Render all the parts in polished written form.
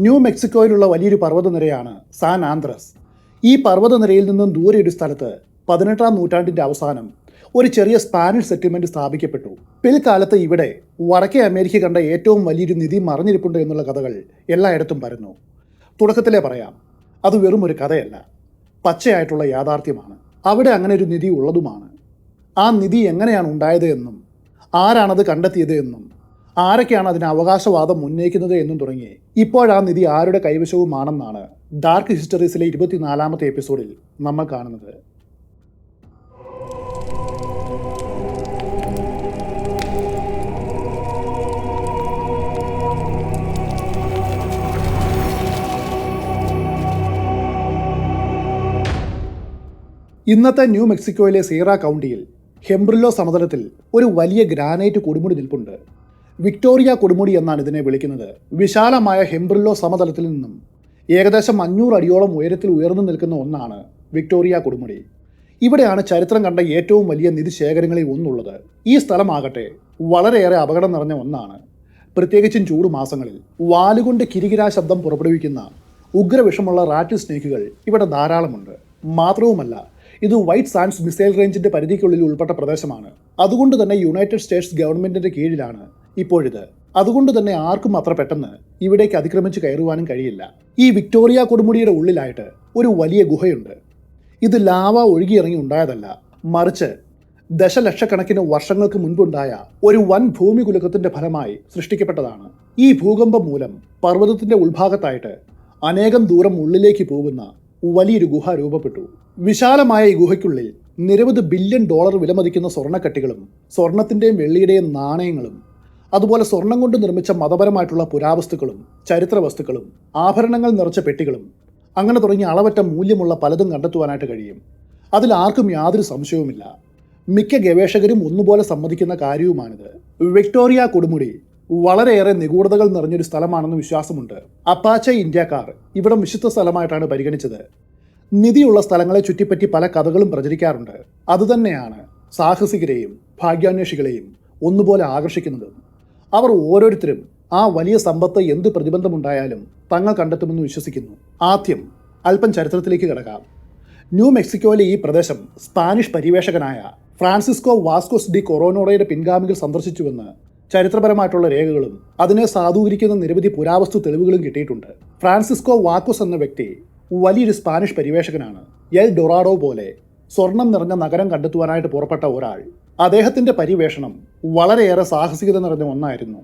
New മെക്സിക്കോയിലുള്ള വലിയൊരു പർവ്വതനിരയാണ് San Andrés. ഈ പർവ്വതനിരയിൽ നിന്നും ദൂരെ ഒരു സ്ഥലത്ത് 18-ാം നൂറ്റാണ്ടിൻ്റെ അവസാനം ഒരു ചെറിയ സ്പാനിഷ് സെറ്റിൽമെൻറ്റ് സ്ഥാപിക്കപ്പെട്ടു. പിൽക്കാലത്ത് ഇവിടെ വടക്കേ അമേരിക്ക കണ്ട ഏറ്റവും വലിയൊരു നിധി മറിഞ്ഞിരിപ്പുണ്ട് എന്നുള്ള കഥകൾ എല്ലായിടത്തും പരന്നു. തുടക്കത്തിലേ പറയാം, അത് വെറും ഒരു കഥയല്ല, പച്ചയായിട്ടുള്ള യാഥാർത്ഥ്യമാണ്. അവിടെ അങ്ങനെ ഒരു നിധി ഉള്ളതുമാണ്. ആ നിധി എങ്ങനെയാണ് ഉണ്ടായത് എന്നും ആരാണത് കണ്ടെത്തിയത് എന്നും ആരൊക്കെയാണ് അതിന് അവകാശവാദം ഉന്നയിക്കുന്നത് എന്നും തുടങ്ങി ഇപ്പോഴാ നിധി ആരുടെ കൈവശവുമാണെന്നാണ് ഡാർക്ക് ഹിസ്റ്ററീസിലെ 24-ാമത്തെ എപ്പിസോഡിൽ നമ്മൾ കാണുന്നത്. ഇന്നത്തെ ന്യൂ മെക്സിക്കോയിലെ സീറ കൗണ്ടിയിൽ ഹെംബ്രില്ലോ സമതലത്തിൽ ഒരു വലിയ ഗ്രാനൈറ്റ് കൊടുമുടി നിൽപ്പുണ്ട്. വിക്ടോറിയ കൊടുമുടി എന്നാണ് ഇതിനെ വിളിക്കുന്നത്. വിശാലമായ ഹെംബ്രില്ലോ സമതലത്തിൽ നിന്നും ഏകദേശം 500 അടിയോളം ഉയരത്തിൽ ഉയർന്നു നിൽക്കുന്ന ഒന്നാണ് വിക്ടോറിയ കൊടുമുടി. ഇവിടെയാണ് ചരിത്രം കണ്ട ഏറ്റവും വലിയ നിധിശേഖരങ്ങളിൽ ഒന്നുള്ളത്. ഈ സ്ഥലമാകട്ടെ വളരെയേറെ അപകടം നിറഞ്ഞ ഒന്നാണ്. പ്രത്യേകിച്ചും ചൂട് മാസങ്ങളിൽ വാലുകൊണ്ട് കിരികിരാ ശബ്ദം പുറപ്പെടുവിക്കുന്ന ഉഗ്രവിഷമുള്ള റാറ്റിൽ സ്നേക്കുകൾ ഇവിടെ ധാരാളമുണ്ട്. മാത്രവുമല്ല, ഇത് വൈറ്റ് സാൻഡ്സ് മിസൈൽ റേഞ്ചിന്റെ പരിധിക്കുള്ളിൽ ഉൾപ്പെട്ട പ്രദേശമാണ്. അതുകൊണ്ട് തന്നെ യുണൈറ്റഡ് സ്റ്റേറ്റ്സ് ഗവൺമെന്റിന്റെ കീഴിലാണ് ഇപ്പോഴിത്. അതുകൊണ്ട് തന്നെ ആർക്കും അത്ര പെട്ടെന്ന് ഇവിടേക്ക് അതിക്രമിച്ച് കയറുവാനും കഴിയില്ല. ഈ വിക്ടോറിയ കൊടുമുടിയുടെ ഉള്ളിലായിട്ട് ഒരു വലിയ ഗുഹയുണ്ട്. ഇത് ലാവ ഒഴുകിയിറങ്ങി ഉണ്ടായതല്ല, മറിച്ച് ദശലക്ഷക്കണക്കിന് വർഷങ്ങൾക്ക് മുൻപുണ്ടായ ഒരു വൻ ഭൂമികുലുക്കത്തിന്റെ ഫലമായി സൃഷ്ടിക്കപ്പെട്ടതാണ്. ഈ ഭൂകമ്പം മൂലം പർവ്വതത്തിന്റെ ഉൾഭാഗത്തായിട്ട് അനേകം ദൂരം ഉള്ളിലേക്ക് പോകുന്ന വലിയൊരു ഗുഹ രൂപപ്പെട്ടു. വിശാലമായ ഈ ഗുഹയ്ക്കുള്ളിൽ നിരവധി ബില്യൺ ഡോളർ വിലമതിക്കുന്ന സ്വർണ്ണക്കട്ടികളും സ്വർണത്തിൻ്റെയും വെള്ളിയുടെയും നാണയങ്ങളും അതുപോലെ സ്വർണം കൊണ്ട് നിർമ്മിച്ച മതപരമായിട്ടുള്ള പുരാവസ്തുക്കളും ചരിത്ര വസ്തുക്കളും ആഭരണങ്ങൾ നിറച്ച പെട്ടികളും അങ്ങനെ തുടങ്ങിയ അളവറ്റ മൂല്യമുള്ള പലതും കണ്ടെത്തുവാനായിട്ട് കഴിയും. അതിൽ ആർക്കും യാതൊരു സംശയവുമില്ല. മിക്ക ഗവേഷകരും ഒന്നുപോലെ സമ്മതിക്കുന്ന കാര്യവുമാണിത്. വിക്ടോറിയ കൊടുമുടി വളരെയേറെ നിഗൂഢതകൾ നിറഞ്ഞൊരു സ്ഥലമാണെന്ന് വിശ്വാസമുണ്ട്. അപ്പാച്ചെ ഇന്ത്യക്കാർ ഇവിടം വിശുദ്ധ സ്ഥലമായിട്ടാണ് പരിഗണിച്ചത്. നിധിയുള്ള സ്ഥലങ്ങളെ ചുറ്റിപ്പറ്റി പല കഥകളും പ്രചരിക്കാറുണ്ട്. അതുതന്നെയാണ് സാഹസികരെയും ഭാഗ്യാന്വേഷികളെയും ഒന്നുപോലെ ആകർഷിക്കുന്നത്. അവർ ഓരോരുത്തരും ആ വലിയ സമ്പത്ത് എന്ത് പ്രതിബന്ധമുണ്ടായാലും തങ്ങൾ കണ്ടെത്തുമെന്ന് വിശ്വസിക്കുന്നു. ആദ്യം അല്പം ചരിത്രത്തിലേക്ക് കിടക്കാം. ന്യൂ മെക്സിക്കോയിലെ ഈ പ്രദേശം സ്പാനിഷ് പരിവേഷകനായ ഫ്രാൻസിസ്കോ വാസ്കോസ് ഡി കൊറോനോറയുടെ പിൻഗാമികൾ സന്ദർശിച്ചുവെന്ന് ചരിത്രപരമായിട്ടുള്ള രേഖകളും അതിനെ സാധൂകരിക്കുന്ന നിരവധി പുരാവസ്തു തെളിവുകളും കിട്ടിയിട്ടുണ്ട്. ഫ്രാൻസിസ്കോ വാക്കോസ് എന്ന വ്യക്തി വലിയൊരു സ്പാനിഷ് പരിവേഷകനാണ്. എൽ ഡൊറാഡോ പോലെ സ്വർണം നിറഞ്ഞ നഗരം കണ്ടെത്തുവാനായിട്ട് പുറപ്പെട്ട ഒരാൾ. അദ്ദേഹത്തിൻ്റെ പരിവേഷണം വളരെയേറെ സാഹസികത നിറഞ്ഞ ഒന്നായിരുന്നു.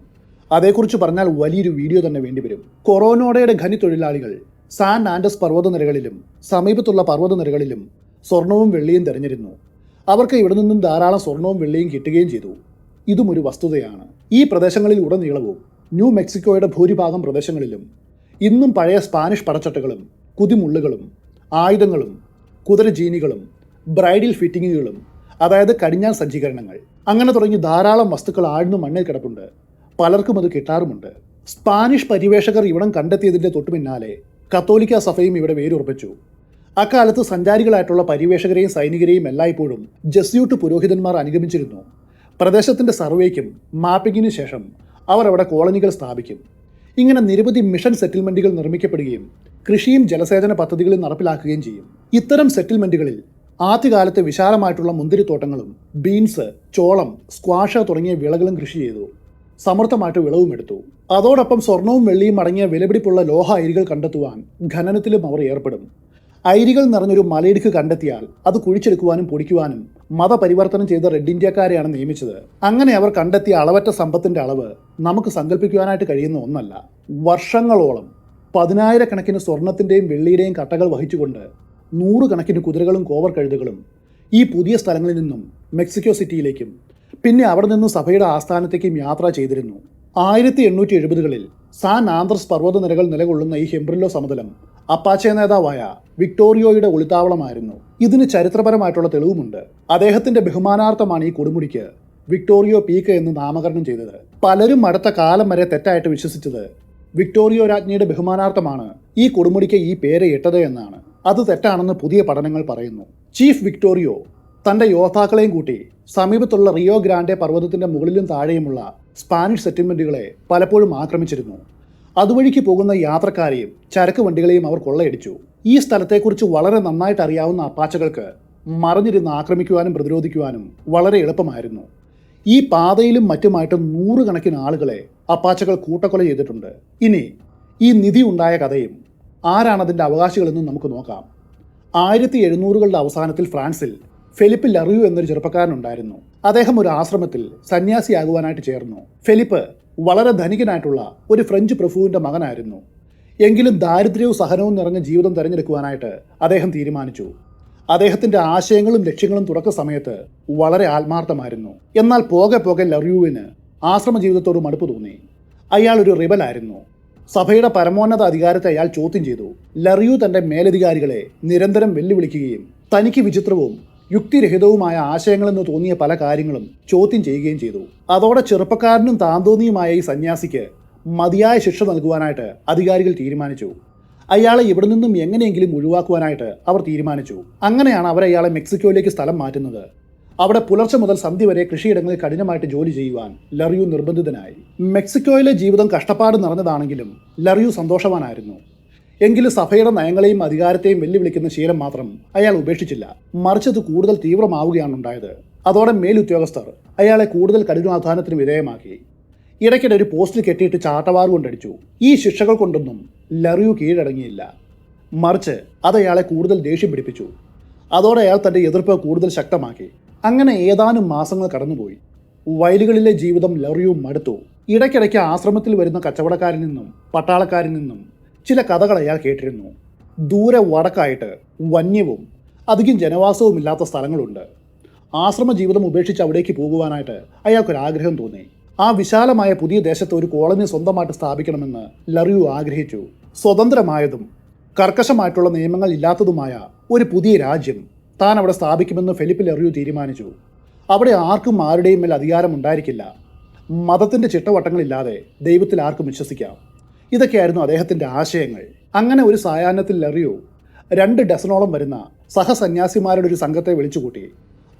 അതേക്കുറിച്ച് പറഞ്ഞാൽ വലിയൊരു വീഡിയോ തന്നെ വേണ്ടിവരും. കൊറോനോഡയുടെ ഖനി തൊഴിലാളികൾ സാൻ ആൻഡസ് പർവ്വതനിരകളിലും സമീപത്തുള്ള പർവ്വതനിരകളിലും സ്വർണവും വെള്ളിയും തിരഞ്ഞിരുന്നു. അവർക്ക് ഇവിടെ നിന്നും ധാരാളം സ്വർണവും വെള്ളിയും കിട്ടുകയും ചെയ്തു. ഇതും ഒരു വസ്തുതയാണ്. ഈ പ്രദേശങ്ങളിൽ ഉടനീളവും ന്യൂ മെക്സിക്കോയുടെ ഭൂരിഭാഗം പ്രദേശങ്ങളിലും ഇന്നും പഴയ സ്പാനിഷ് പടച്ചട്ടകളും കുതിമുള്ളുകളും ആയുധങ്ങളും കുതിരജീനികളും ബ്രൈഡൽ ഫിറ്റിങ്ങുകളും അതായത് കടിഞ്ഞാൻ സജ്ജീകരണങ്ങൾ അങ്ങനെ തുടങ്ങി ധാരാളം വസ്തുക്കൾ ആഴ്ന്നു മണ്ണിൽ കിടപ്പുണ്ട്. പലർക്കും അത് കിട്ടാറുമുണ്ട്. സ്പാനിഷ് പരിവേഷകർ ഇവിടം കണ്ടെത്തിയതിൻ്റെ തൊട്ടു പിന്നാലെ കത്തോലിക്ക സഭയും ഇവിടെ വേരുറപ്പിച്ചു. അക്കാലത്ത് സഞ്ചാരികളായിട്ടുള്ള പരിവേഷകരെയും സൈനികരെയും എല്ലായ്പ്പോഴും ജസ്യൂട്ട് പുരോഹിതന്മാർ അനുഗമിച്ചിരുന്നു. പ്രദേശത്തിൻ്റെ സർവേക്കും മാപ്പിങ്ങിനു ശേഷം അവർ അവിടെ കോളനികൾ സ്ഥാപിക്കും. ഇങ്ങനെ നിരവധി മിഷൻ സെറ്റിൽമെൻറ്റുകൾ നിർമ്മിക്കപ്പെടുകയും കൃഷിയും ജലസേചന പദ്ധതികളും നടപ്പിലാക്കുകയും ചെയ്യും. ഇത്തരം സെറ്റിൽമെൻറ്റുകളിൽ ആദ്യകാലത്തെ വിശാലമായിട്ടുള്ള മുന്തിരിത്തോട്ടങ്ങളും ബീൻസ്, ചോളം, സ്ക്വാഷ് തുടങ്ങിയ വിളകളും കൃഷി ചെയ്തു. സമൃദ്ധമായിട്ട് വിളവുമെടുത്തു. അതോടൊപ്പം സ്വർണവും വെള്ളിയും അടങ്ങിയ വിലപിടിപ്പുള്ള ലോഹ അയിരികൾ കണ്ടെത്തുവാൻ ഖനനത്തിലും അവർ ഏർപ്പെടും. അയിരികൾ നിറഞ്ഞൊരു മലയിടുക്ക് കണ്ടെത്തിയാൽ അത് കുഴിച്ചെടുക്കുവാനും പൊടിക്കുവാനും മതപരിവർത്തനം ചെയ്ത റെഡ് ഇന്ത്യക്കാരെയാണ് നിയമിച്ചത്. അങ്ങനെ അവർ കണ്ടെത്തിയ അളവറ്റ സമ്പത്തിൻ്റെ അളവ് നമുക്ക് സങ്കല്പിക്കുവാനായിട്ട് കഴിയുന്ന ഒന്നല്ല. വർഷങ്ങളോളം 10,000 സ്വർണത്തിൻ്റെയും വെള്ളിയുടെയും കട്ടകൾ വഹിച്ചുകൊണ്ട് 100 കണക്കിന് കുതിരകളും കോവർ കഴുതുകളും ഈ പുതിയ സ്ഥലങ്ങളിൽ നിന്നും മെക്സിക്കോ സിറ്റിയിലേക്കും പിന്നെ അവിടെ നിന്നും സഭയുടെ ആസ്ഥാനത്തേക്കും യാത്ര ചെയ്തിരുന്നു. 1870കളിൽ സാൻ ആന്ത്രസ് പർവ്വതനിരകൾ നിലകൊള്ളുന്ന ഈ ഹെംബ്രില്ലോ സമതലം അപ്പാച്ചെ നേതാവായ വിക്ടോറിയോയുടെ ഒളിത്താവളമായിരുന്നു. ഇതിന് ചരിത്രപരമായിട്ടുള്ള തെളിവുമുണ്ട്. അദ്ദേഹത്തിന്റെ ബഹുമാനാർത്ഥമാണ് ഈ കൊടുമുടിക്ക് വിക്ടോറിയോ പീക്ക് എന്ന് നാമകരണം ചെയ്തത്. പലരും അടുത്ത കാലം വരെ തെറ്റായിട്ട് വിശ്വസിച്ചത് വിക്ടോറിയോ രാജ്ഞിയുടെ ബഹുമാനാർത്ഥമാണ് ഈ കൊടുമുടിക്ക് ഈ പേര് ഇട്ടത് എന്നാണ്. അത് തെറ്റാണെന്ന് പുതിയ പഠനങ്ങൾ പറയുന്നു. ചീഫ് വിക്ടോറിയോ തൻ്റെ യോദ്ധാക്കളെയും കൂട്ടി സമീപത്തുള്ള റിയോ ഗ്രാൻഡെ പർവ്വതത്തിൻ്റെ മുകളിലും താഴെയുമുള്ള സ്പാനിഷ് സെറ്റിൽമെൻറ്റുകളെ പലപ്പോഴും ആക്രമിച്ചിരുന്നു. അതുവഴിക്ക് പോകുന്ന യാത്രക്കാരെയും ചരക്ക് വണ്ടികളെയും അവർ കൊള്ളയടിച്ചു. ഈ സ്ഥലത്തെക്കുറിച്ച് വളരെ നന്നായിട്ട് അറിയാവുന്ന അപ്പാച്ചകൾക്ക് മറഞ്ഞിരുന്ന് ആക്രമിക്കുവാനും പ്രതിരോധിക്കുവാനും വളരെ എളുപ്പമായിരുന്നു. ഈ പാതയിലും മറ്റുമായിട്ട് 100 കണക്കിന് ആളുകളെ അപ്പാച്ചകൾ കൂട്ടക്കൊല ചെയ്തിട്ടുണ്ട്. ഇനി ഈ നിധി ഉണ്ടായ കഥയും ആരാണതിൻ്റെ അവകാശികളെന്നും നമുക്ക് നോക്കാം. 1700കളുടെ അവസാനത്തിൽ ഫ്രാൻസിൽ ഫെലിപ്പ് ലറിയു എന്നൊരു ചെറുപ്പക്കാരനുണ്ടായിരുന്നു. അദ്ദേഹം ഒരു ആശ്രമത്തിൽ സന്യാസിയാകുവാനായിട്ട് ചേർന്നു. ഫെലിപ്പ് വളരെ ധനികനായിട്ടുള്ള ഒരു ഫ്രഞ്ച് പ്രഭുവിൻ്റെ മകനായിരുന്നു. എങ്കിലും ദാരിദ്ര്യവും സഹനവും നിറഞ്ഞ ജീവിതം തിരഞ്ഞെടുക്കുവാനായിട്ട് അദ്ദേഹം തീരുമാനിച്ചു. അദ്ദേഹത്തിൻ്റെ ആശയങ്ങളും ലക്ഷ്യങ്ങളും തുടക്ക സമയത്ത് വളരെ ആത്മാർത്ഥമായിരുന്നു. എന്നാൽ പോകെ പോകെ ലറിയുവിന് ആശ്രമ ജീവിതത്തോട് മടുപ്പ് തോന്നി. അയാൾ ഒരു റിബലായിരുന്നു. സഭയുടെ പരമോന്നത അധികാരത്തെ അയാൾ ചോദ്യം ചെയ്തു. ലറിയു തൻ്റെ മേലധികാരികളെ നിരന്തരം വെല്ലുവിളിക്കുകയും തനിക്ക് വിചിത്രവും യുക്തിരഹിതവുമായ ആശയങ്ങളെന്ന് തോന്നിയ പല കാര്യങ്ങളും ചോദ്യം ചെയ്യുകയും ചെയ്തു. അതോടെ ചെറുപ്പക്കാരനും താന്തോന്നിയുമായ ഈ സന്യാസിക്ക് മതിയായ ശിക്ഷ നൽകുവാനായിട്ട് അധികാരികൾ തീരുമാനിച്ചു. അയാളെ ഇവിടെ നിന്നും എങ്ങനെയെങ്കിലും ഒഴിവാക്കുവാനായിട്ട് അവർ തീരുമാനിച്ചു. അങ്ങനെയാണ് അവർ അയാളെ മെക്സിക്കോയിലേക്ക് സ്ഥലം മാറ്റുന്നത്. അവിടെ പുലർച്ചെ മുതൽ സന്ധ്യ വരെ കൃഷിയിടങ്ങളിൽ കഠിനമായിട്ട് ജോലി ചെയ്യുവാൻ ലറിയു നിർബന്ധിതനായി. മെക്സിക്കോയിലെ ജീവിതം കഷ്ടപ്പാട് നിറഞ്ഞതാണെങ്കിലും ലറിയു സന്തോഷവാനായിരുന്നു. എങ്കിലും സഭയുടെ നയങ്ങളെയും അധികാരത്തെയും വെല്ലുവിളിക്കുന്ന ശീലം മാത്രം അയാൾ ഉപേക്ഷിച്ചില്ല. മറിച്ച് അത് കൂടുതൽ തീവ്രമാവുകയാണ് ഉണ്ടായത്. അതോടെ മേലുദ്യോഗസ്ഥർ അയാളെ കൂടുതൽ കഠിനാധ്വാനത്തിന് വിധേയമാക്കി. ഇടയ്ക്കിടെ ഒരു പോസ്റ്റിൽ കെട്ടിയിട്ട് ചാട്ടവാറ് കൊണ്ടടിച്ചു. ഈ ശിക്ഷകൾ കൊണ്ടൊന്നും ലറിയു കീഴടങ്ങിയില്ല. മറിച്ച് അത് അയാളെ കൂടുതൽ ദേഷ്യം പിടിപ്പിച്ചു. അതോടെ അയാൾ തൻ്റെ എതിർപ്പ് കൂടുതൽ ശക്തമാക്കി. അങ്ങനെ ഏതാനും മാസങ്ങൾ കടന്നുപോയി. വയലുകളിലെ ജീവിതം ലറിയു മടുത്തു. ഇടയ്ക്കിടയ്ക്ക് ആശ്രമത്തിൽ വരുന്ന കച്ചവടക്കാരിൽ നിന്നും പട്ടാളക്കാരിൽ നിന്നും ചില കഥകൾ അയാൾ കേട്ടിരുന്നു. ദൂരെ വടക്കായിട്ട് വന്യവും അധികം ജനവാസവുമില്ലാത്ത സ്ഥലങ്ങളുണ്ട്. ആശ്രമ ജീവിതം ഉപേക്ഷിച്ച് അവിടേക്ക് പോകുവാനായിട്ട് അയാൾക്കൊരാഗ്രഹം തോന്നി. ആ വിശാലമായ പുതിയ ദേശത്ത് ഒരു കോളനി സ്വന്തമായിട്ട് സ്ഥാപിക്കണമെന്ന് ലറിയു ആഗ്രഹിച്ചു. സ്വതന്ത്രമായതും കർക്കശമായിട്ടുള്ള നിയമങ്ങൾ ഇല്ലാത്തതുമായ ഒരു പുതിയ രാജ്യം താൻ അവിടെ സ്ഥാപിക്കുമെന്ന് ഫെലിപ്പ് ലറിയു തീരുമാനിച്ചു. അവിടെ ആർക്കും ആരുടെയും മേൽ അധികാരം ഉണ്ടായിരിക്കില്ല. മതത്തിൻ്റെ ചിട്ടവട്ടങ്ങളില്ലാതെ ദൈവത്തിൽ ആർക്കും വിശ്വസിക്കാം. ഇതൊക്കെയായിരുന്നു അദ്ദേഹത്തിൻ്റെ ആശയങ്ങൾ. അങ്ങനെ ഒരു സായാഹ്നത്തിൽ ലറിയു 2 ഡസനോളം വരുന്ന സഹസന്യാസിമാരുടെ ഒരു സംഘത്തെ വിളിച്ചുകൂട്ടി.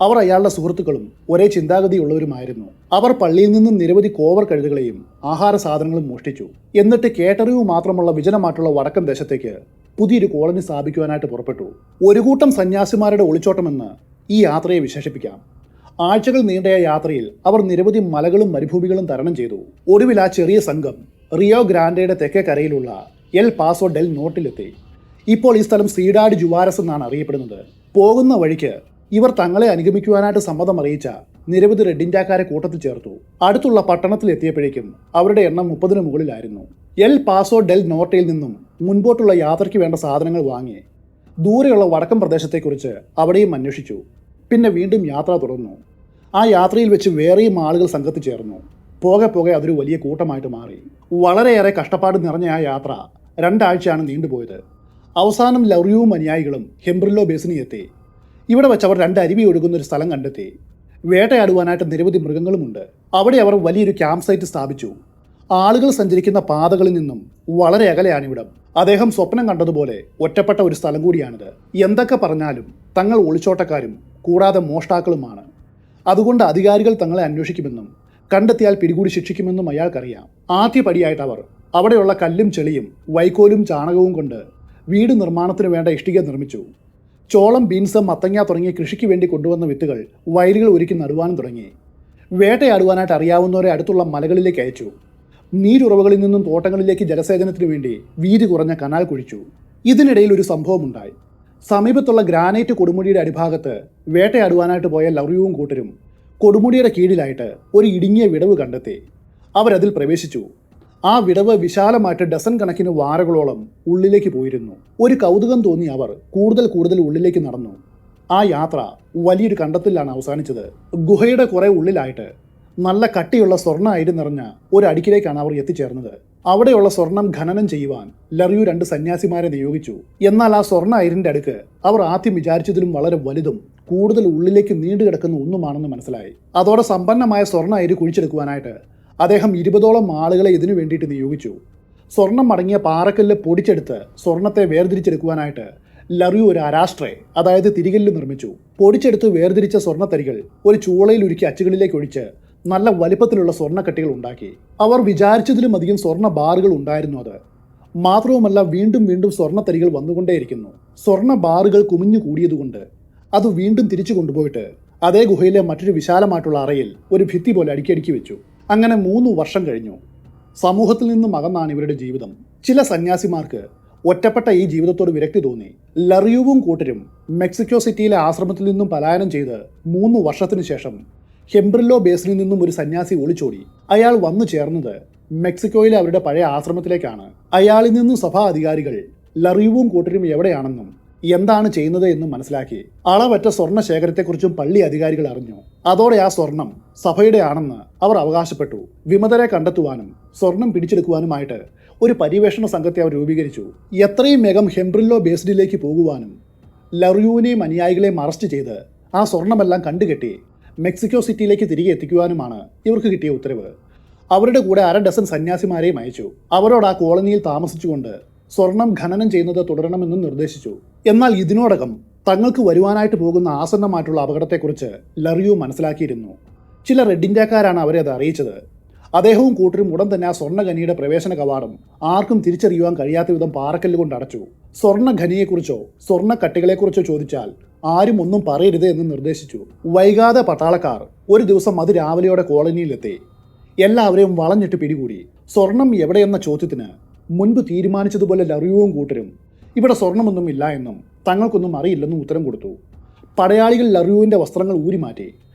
അവർ അയാളുടെ സുഹൃത്തുക്കളും ഒരേ ചിന്താഗതിയുള്ളവരുമായിരുന്നു. അവർ പള്ളിയിൽ നിന്നും നിരവധി കോവർ കഴുതുകളെയും ആഹാര സാധനങ്ങളും മോഷ്ടിച്ചു. എന്നിട്ട് കേട്ടറിവ് മാത്രമുള്ള വിജനമായിട്ടുള്ള വടക്കൻ ദേശത്തേക്ക് പുതിയൊരു കോളനി സ്ഥാപിക്കുവാനായിട്ട് പുറപ്പെട്ടു. ഒരു കൂട്ടം സന്യാസിമാരുടെ ഒളിച്ചോട്ടമെന്ന് ഈ യാത്രയെ വിശേഷിപ്പിക്കാം. ആഴ്ചകൾ നീണ്ട യാത്രയിൽ അവർ നിരവധി മലകളും മരുഭൂമികളും തരണം ചെയ്തു. ഒടുവിൽ ആ ചെറിയ സംഘം റിയോ ഗ്രാൻഡയുടെ തെക്കേ കരയിലുള്ള എൽ പാസോ ഡെൽ നോട്ടിലെത്തി. ഇപ്പോൾ ഈ സ്ഥലം സീഡാഡ് ജുവാരസ് എന്നാണ് അറിയപ്പെടുന്നത്. പോകുന്ന വഴിക്ക് ഇവർ തങ്ങളെ അനുഗമിക്കുവാനായിട്ട് സമ്മതം അറിയിച്ച നിരവധി റെഡ് ഇന്ത്യക്കാരെ കൂട്ടത്തിൽ ചേർത്തു. അടുത്തുള്ള പട്ടണത്തിൽ എത്തിയപ്പോഴേക്കും അവരുടെ എണ്ണം 30-ന് മുകളിലായിരുന്നു. എൽ പാസോ ഡെൽ നോട്ടയിൽ നിന്നും മുൻപോട്ടുള്ള യാത്രയ്ക്ക് വേണ്ട സാധനങ്ങൾ വാങ്ങി ദൂരെയുള്ള വടക്കൻ പ്രദേശത്തെക്കുറിച്ച് അവിടെയും അന്വേഷിച്ചു. പിന്നെ വീണ്ടും യാത്ര തുടർന്നു. ആ യാത്രയിൽ വെച്ച് വേറെയും ആളുകൾ സംഘത്തിൽ ചേർന്നു. പോകെ പോകെ അതൊരു വലിയ കൂട്ടമായിട്ട് മാറി. വളരെയേറെ കഷ്ടപ്പാട് നിറഞ്ഞ ആ യാത്ര 2 ആഴ്ചയാണ് നീണ്ടുപോയത്. അവസാനം ലറിയുവും അനുയായികളും ഹെംബ്രില്ലോ ബേസിനി എത്തി. ഇവിടെ വെച്ച് അവർ 2 അരുവി ഒഴുകുന്ന ഒരു സ്ഥലം കണ്ടെത്തി. വേട്ടയാടുവാനായിട്ട് നിരവധി മൃഗങ്ങളുമുണ്ട്. അവിടെ അവർ വലിയൊരു ക്യാമ്പ് സൈറ്റ് സ്ഥാപിച്ചു. ആളുകൾ സഞ്ചരിക്കുന്ന പാതകളിൽ നിന്നും വളരെ അകലെയാണിവിടം. അദ്ദേഹം സ്വപ്നം കണ്ടതുപോലെ ഒറ്റപ്പെട്ട ഒരു സ്ഥലം കൂടിയാണിത്. എന്തൊക്കെ പറഞ്ഞാലും തങ്ങൾ ഒളിച്ചോട്ടക്കാരും കൂടാതെ മോഷ്ടാക്കളുമാണ്. അതുകൊണ്ട് അധികാരികൾ തങ്ങളെ അന്വേഷിക്കുമെന്നും കണ്ടെത്തിയാൽ പിടികൂടി ശിക്ഷിക്കുമെന്നും അയാൾക്കറിയാം. ആദ്യപടിയായിട്ട് അവർ അവിടെയുള്ള കല്ലും ചെളിയും വൈക്കോലും ചാണകവും കൊണ്ട് വീട് നിർമ്മാണത്തിന് വേണ്ട ഇഷ്ടിക നിർമ്മിച്ചു. ചോളം, ബീൻസ്, മത്തങ്ങ തുടങ്ങിയ കൃഷിക്ക് വേണ്ടി കൊണ്ടുവന്ന വിത്തുകൾ വയലുകൾ ഒരുക്കി നടുവാനും തുടങ്ങി. വേട്ടയാടുവാനായിട്ട് അറിയാവുന്നവരെ അടുത്തുള്ള മലകളിലേക്ക് അയച്ചു. നീരുറവകളിൽ നിന്നും തോട്ടങ്ങളിലേക്ക് ജലസേചനത്തിന് വേണ്ടി വീതി കുറഞ്ഞ കനാൽ കുഴിച്ചു. ഇതിനിടയിൽ ഒരു സംഭവമുണ്ടായി. സമീപത്തുള്ള ഗ്രാനൈറ്റ് കൊടുമുടിയുടെ അടിഭാഗത്ത് വേട്ടയാടുവാനായിട്ട് പോയ ലറിയുവും കൂട്ടരും കൊടുമുടിയുടെ കീഴിലായിട്ട് ഒരു ഇടുങ്ങിയ വിടവ് കണ്ടെത്തി. അവരതിൽ പ്രവേശിച്ചു. ആ വിടവ് വിശാലമായിട്ട് ഡസൻ കണക്കിന് വാരകളോളം ഉള്ളിലേക്ക് പോയിരുന്നു. ഒരു കൗതുകം തോന്നി അവർ കൂടുതൽ ഉള്ളിലേക്ക് നടന്നു. ആ യാത്ര വലിയൊരു കണ്ടെത്തലിലാണ് അവസാനിച്ചത്. ഗുഹയുടെ കുറെ ഉള്ളിലായിട്ട് നല്ല കട്ടിയുള്ള സ്വർണ്ണ അയിര് നിറഞ്ഞ ഒരു അടുക്കിലേക്കാണ് അവർ എത്തിച്ചേർന്നത്. അവിടെയുള്ള സ്വർണം ഖനനം ചെയ്യുവാൻ ലറിയു 2 സന്യാസിമാരെ നിയോഗിച്ചു. എന്നാൽ ആ സ്വർണ്ണ അയിരിൻ്റെ അടുക്ക് അവർ ആദ്യം വിചാരിച്ചതിലും വളരെ വലുതും കൂടുതൽ ഉള്ളിലേക്ക് നീണ്ടു കിടക്കുന്ന ഒന്നുമാണെന്ന് മനസ്സിലായി. അതോടെ സമ്പന്നമായ സ്വർണ്ണ അയിര് കുഴിച്ചെടുക്കുവാനായിട്ട് അദ്ദേഹം 20ഓളം ആളുകളെ ഇതിനു വേണ്ടിയിട്ട് നിയോഗിച്ചു. സ്വർണം അടങ്ങിയ പാറക്കല്ല് പൊടിച്ചെടുത്ത് സ്വർണത്തെ വേർതിരിച്ചെടുക്കുവാനായിട്ട് ലറിയു ഒരു അരാഷ്ട്രേ, അതായത് തിരികല്ല് നിർമ്മിച്ചു. പൊടിച്ചെടുത്ത് വേർതിരിച്ച സ്വർണ്ണത്തരികൾ ഒരു ചൂളയിൽ ഉരുക്കി അച്ചുകളിലേക്ക് ഒഴിച്ച് നല്ല വലിപ്പത്തിലുള്ള സ്വർണ്ണക്കട്ടികൾ ഉണ്ടാക്കി. അവർ വിചാരിച്ചതിലും അധികം സ്വർണ്ണ ബാറുകൾ ഉണ്ടായിരുന്നു അത്. മാത്രവുമല്ല, വീണ്ടും വീണ്ടും സ്വർണ്ണത്തരികൾ വന്നുകൊണ്ടേയിരിക്കുന്നു. സ്വർണ്ണ ബാറുകൾ കുമിഞ്ഞു കൂടിയതുകൊണ്ട് അത് വീണ്ടും തിരിച്ചു കൊണ്ടുപോയിട്ട് അതേ ഗുഹയിലെ മറ്റൊരു വിശാലമായിട്ടുള്ള അറയിൽ ഒരു ഭിത്തി പോലെ അടുക്കി വെച്ചു. അങ്ങനെ 3 വർഷം കഴിഞ്ഞു. സമൂഹത്തിൽ നിന്നും അകന്നാണ് ഇവരുടെ ജീവിതം. ചില സന്യാസിമാർക്ക് ഒറ്റപ്പെട്ട ഈ ജീവിതത്തോട് വിരക്തി തോന്നി. ലറിയുവും കൂട്ടരും മെക്സിക്കോ സിറ്റിയിലെ ആശ്രമത്തിൽ നിന്നും പലായനം ചെയ്ത് 3 വർഷത്തിനു ശേഷം ഹെംബ്രില്ലോ ബേസിനിൽ നിന്നും ഒരു സന്യാസി ഒളിച്ചോടി. അയാൾ വന്നു ചേർന്നത് മെക്സിക്കോയിലെ അവരുടെ പഴയ ആശ്രമത്തിലേക്കാണ്. അയാളിൽ നിന്നും സഭാ അധികാരികൾ ലറിയുവും കൂട്ടരും എവിടെയാണെന്നും എന്താണ് ചെയ്യുന്നത് എന്നും മനസ്സിലാക്കി. അളവറ്റ സ്വർണ്ണ ശേഖരത്തെക്കുറിച്ചും പള്ളി അധികാരികൾ അറിഞ്ഞു. അതോടെ ആ സ്വർണം സഭയുടെ ആണെന്ന് അവർ അവകാശപ്പെട്ടു. വിമതരെ കണ്ടെത്തുവാനും സ്വർണം പിടിച്ചെടുക്കുവാനുമായിട്ട് ഒരു പര്യവേഷണ സംഘത്തെ അവർ രൂപീകരിച്ചു. എത്രയും വേഗം ഹെംബ്രില്ലോ ബേസ്ഡിലേക്ക് പോകുവാനും ലറിയുവിനെയും അനുയായികളെയും അറസ്റ്റ് ചെയ്ത് ആ സ്വർണമെല്ലാം കണ്ടുകെട്ടി മെക്സിക്കോ സിറ്റിയിലേക്ക് തിരികെ എത്തിക്കുവാനുമാണ് ഇവർക്ക് കിട്ടിയ ഉത്തരവ്. അവരുടെ കൂടെ 1/2 ഡസൻ സന്യാസിമാരെയും അയച്ചു. അവരോട് ആ കോളനിയിൽ താമസിച്ചുകൊണ്ട് സ്വർണം ഖനനം ചെയ്യുന്നത് തുടരണമെന്നും നിർദ്ദേശിച്ചു. എന്നാൽ ഇതിനോടകം തങ്ങൾക്ക് വരുവാനായിട്ട് പോകുന്ന ആസന്നമായിട്ടുള്ള അപകടത്തെക്കുറിച്ച് ലറിയു മനസ്സിലാക്കിയിരുന്നു. ചില റെഡ് ഇന്ത്യക്കാരാണ് അവരെ അത് അറിയിച്ചത്. അദ്ദേഹവും കൂട്ടരും ഉടൻ തന്നെ ആ സ്വർണ്ണഖനിയുടെ പ്രവേശന കവാടം ആർക്കും തിരിച്ചറിയുവാൻ കഴിയാത്ത വിധം പാറക്കല്ല് കൊണ്ട് അടച്ചു. സ്വർണ്ണഖനിയെക്കുറിച്ചോ സ്വർണ്ണക്കട്ടികളെക്കുറിച്ചോ ചോദിച്ചാൽ ആരും ഒന്നും പറയരുത് എന്ന് നിർദ്ദേശിച്ചു. വൈകാതെ പട്ടാളക്കാർ ഒരു ദിവസം അതിരാവിലെയോടെ കോളനിയിലെത്തി. എല്ലാവരെയും വളഞ്ഞിട്ട് പിടികൂടി. സ്വർണം എവിടെയെന്ന ചോദ്യത്തിന് മുൻപ് തീരുമാനിച്ചതുപോലെ ലറിയുവും കൂട്ടരും ഇവിടെ സ്വർണമൊന്നും ഇല്ല എന്നും തങ്ങൾക്കൊന്നും അറിയില്ലെന്നും ഉത്തരം കൊടുത്തു. പടയാളികൾ ലറിയുവിൻ്റെ വസ്ത്രങ്ങൾ ഊരിമാറ്റി.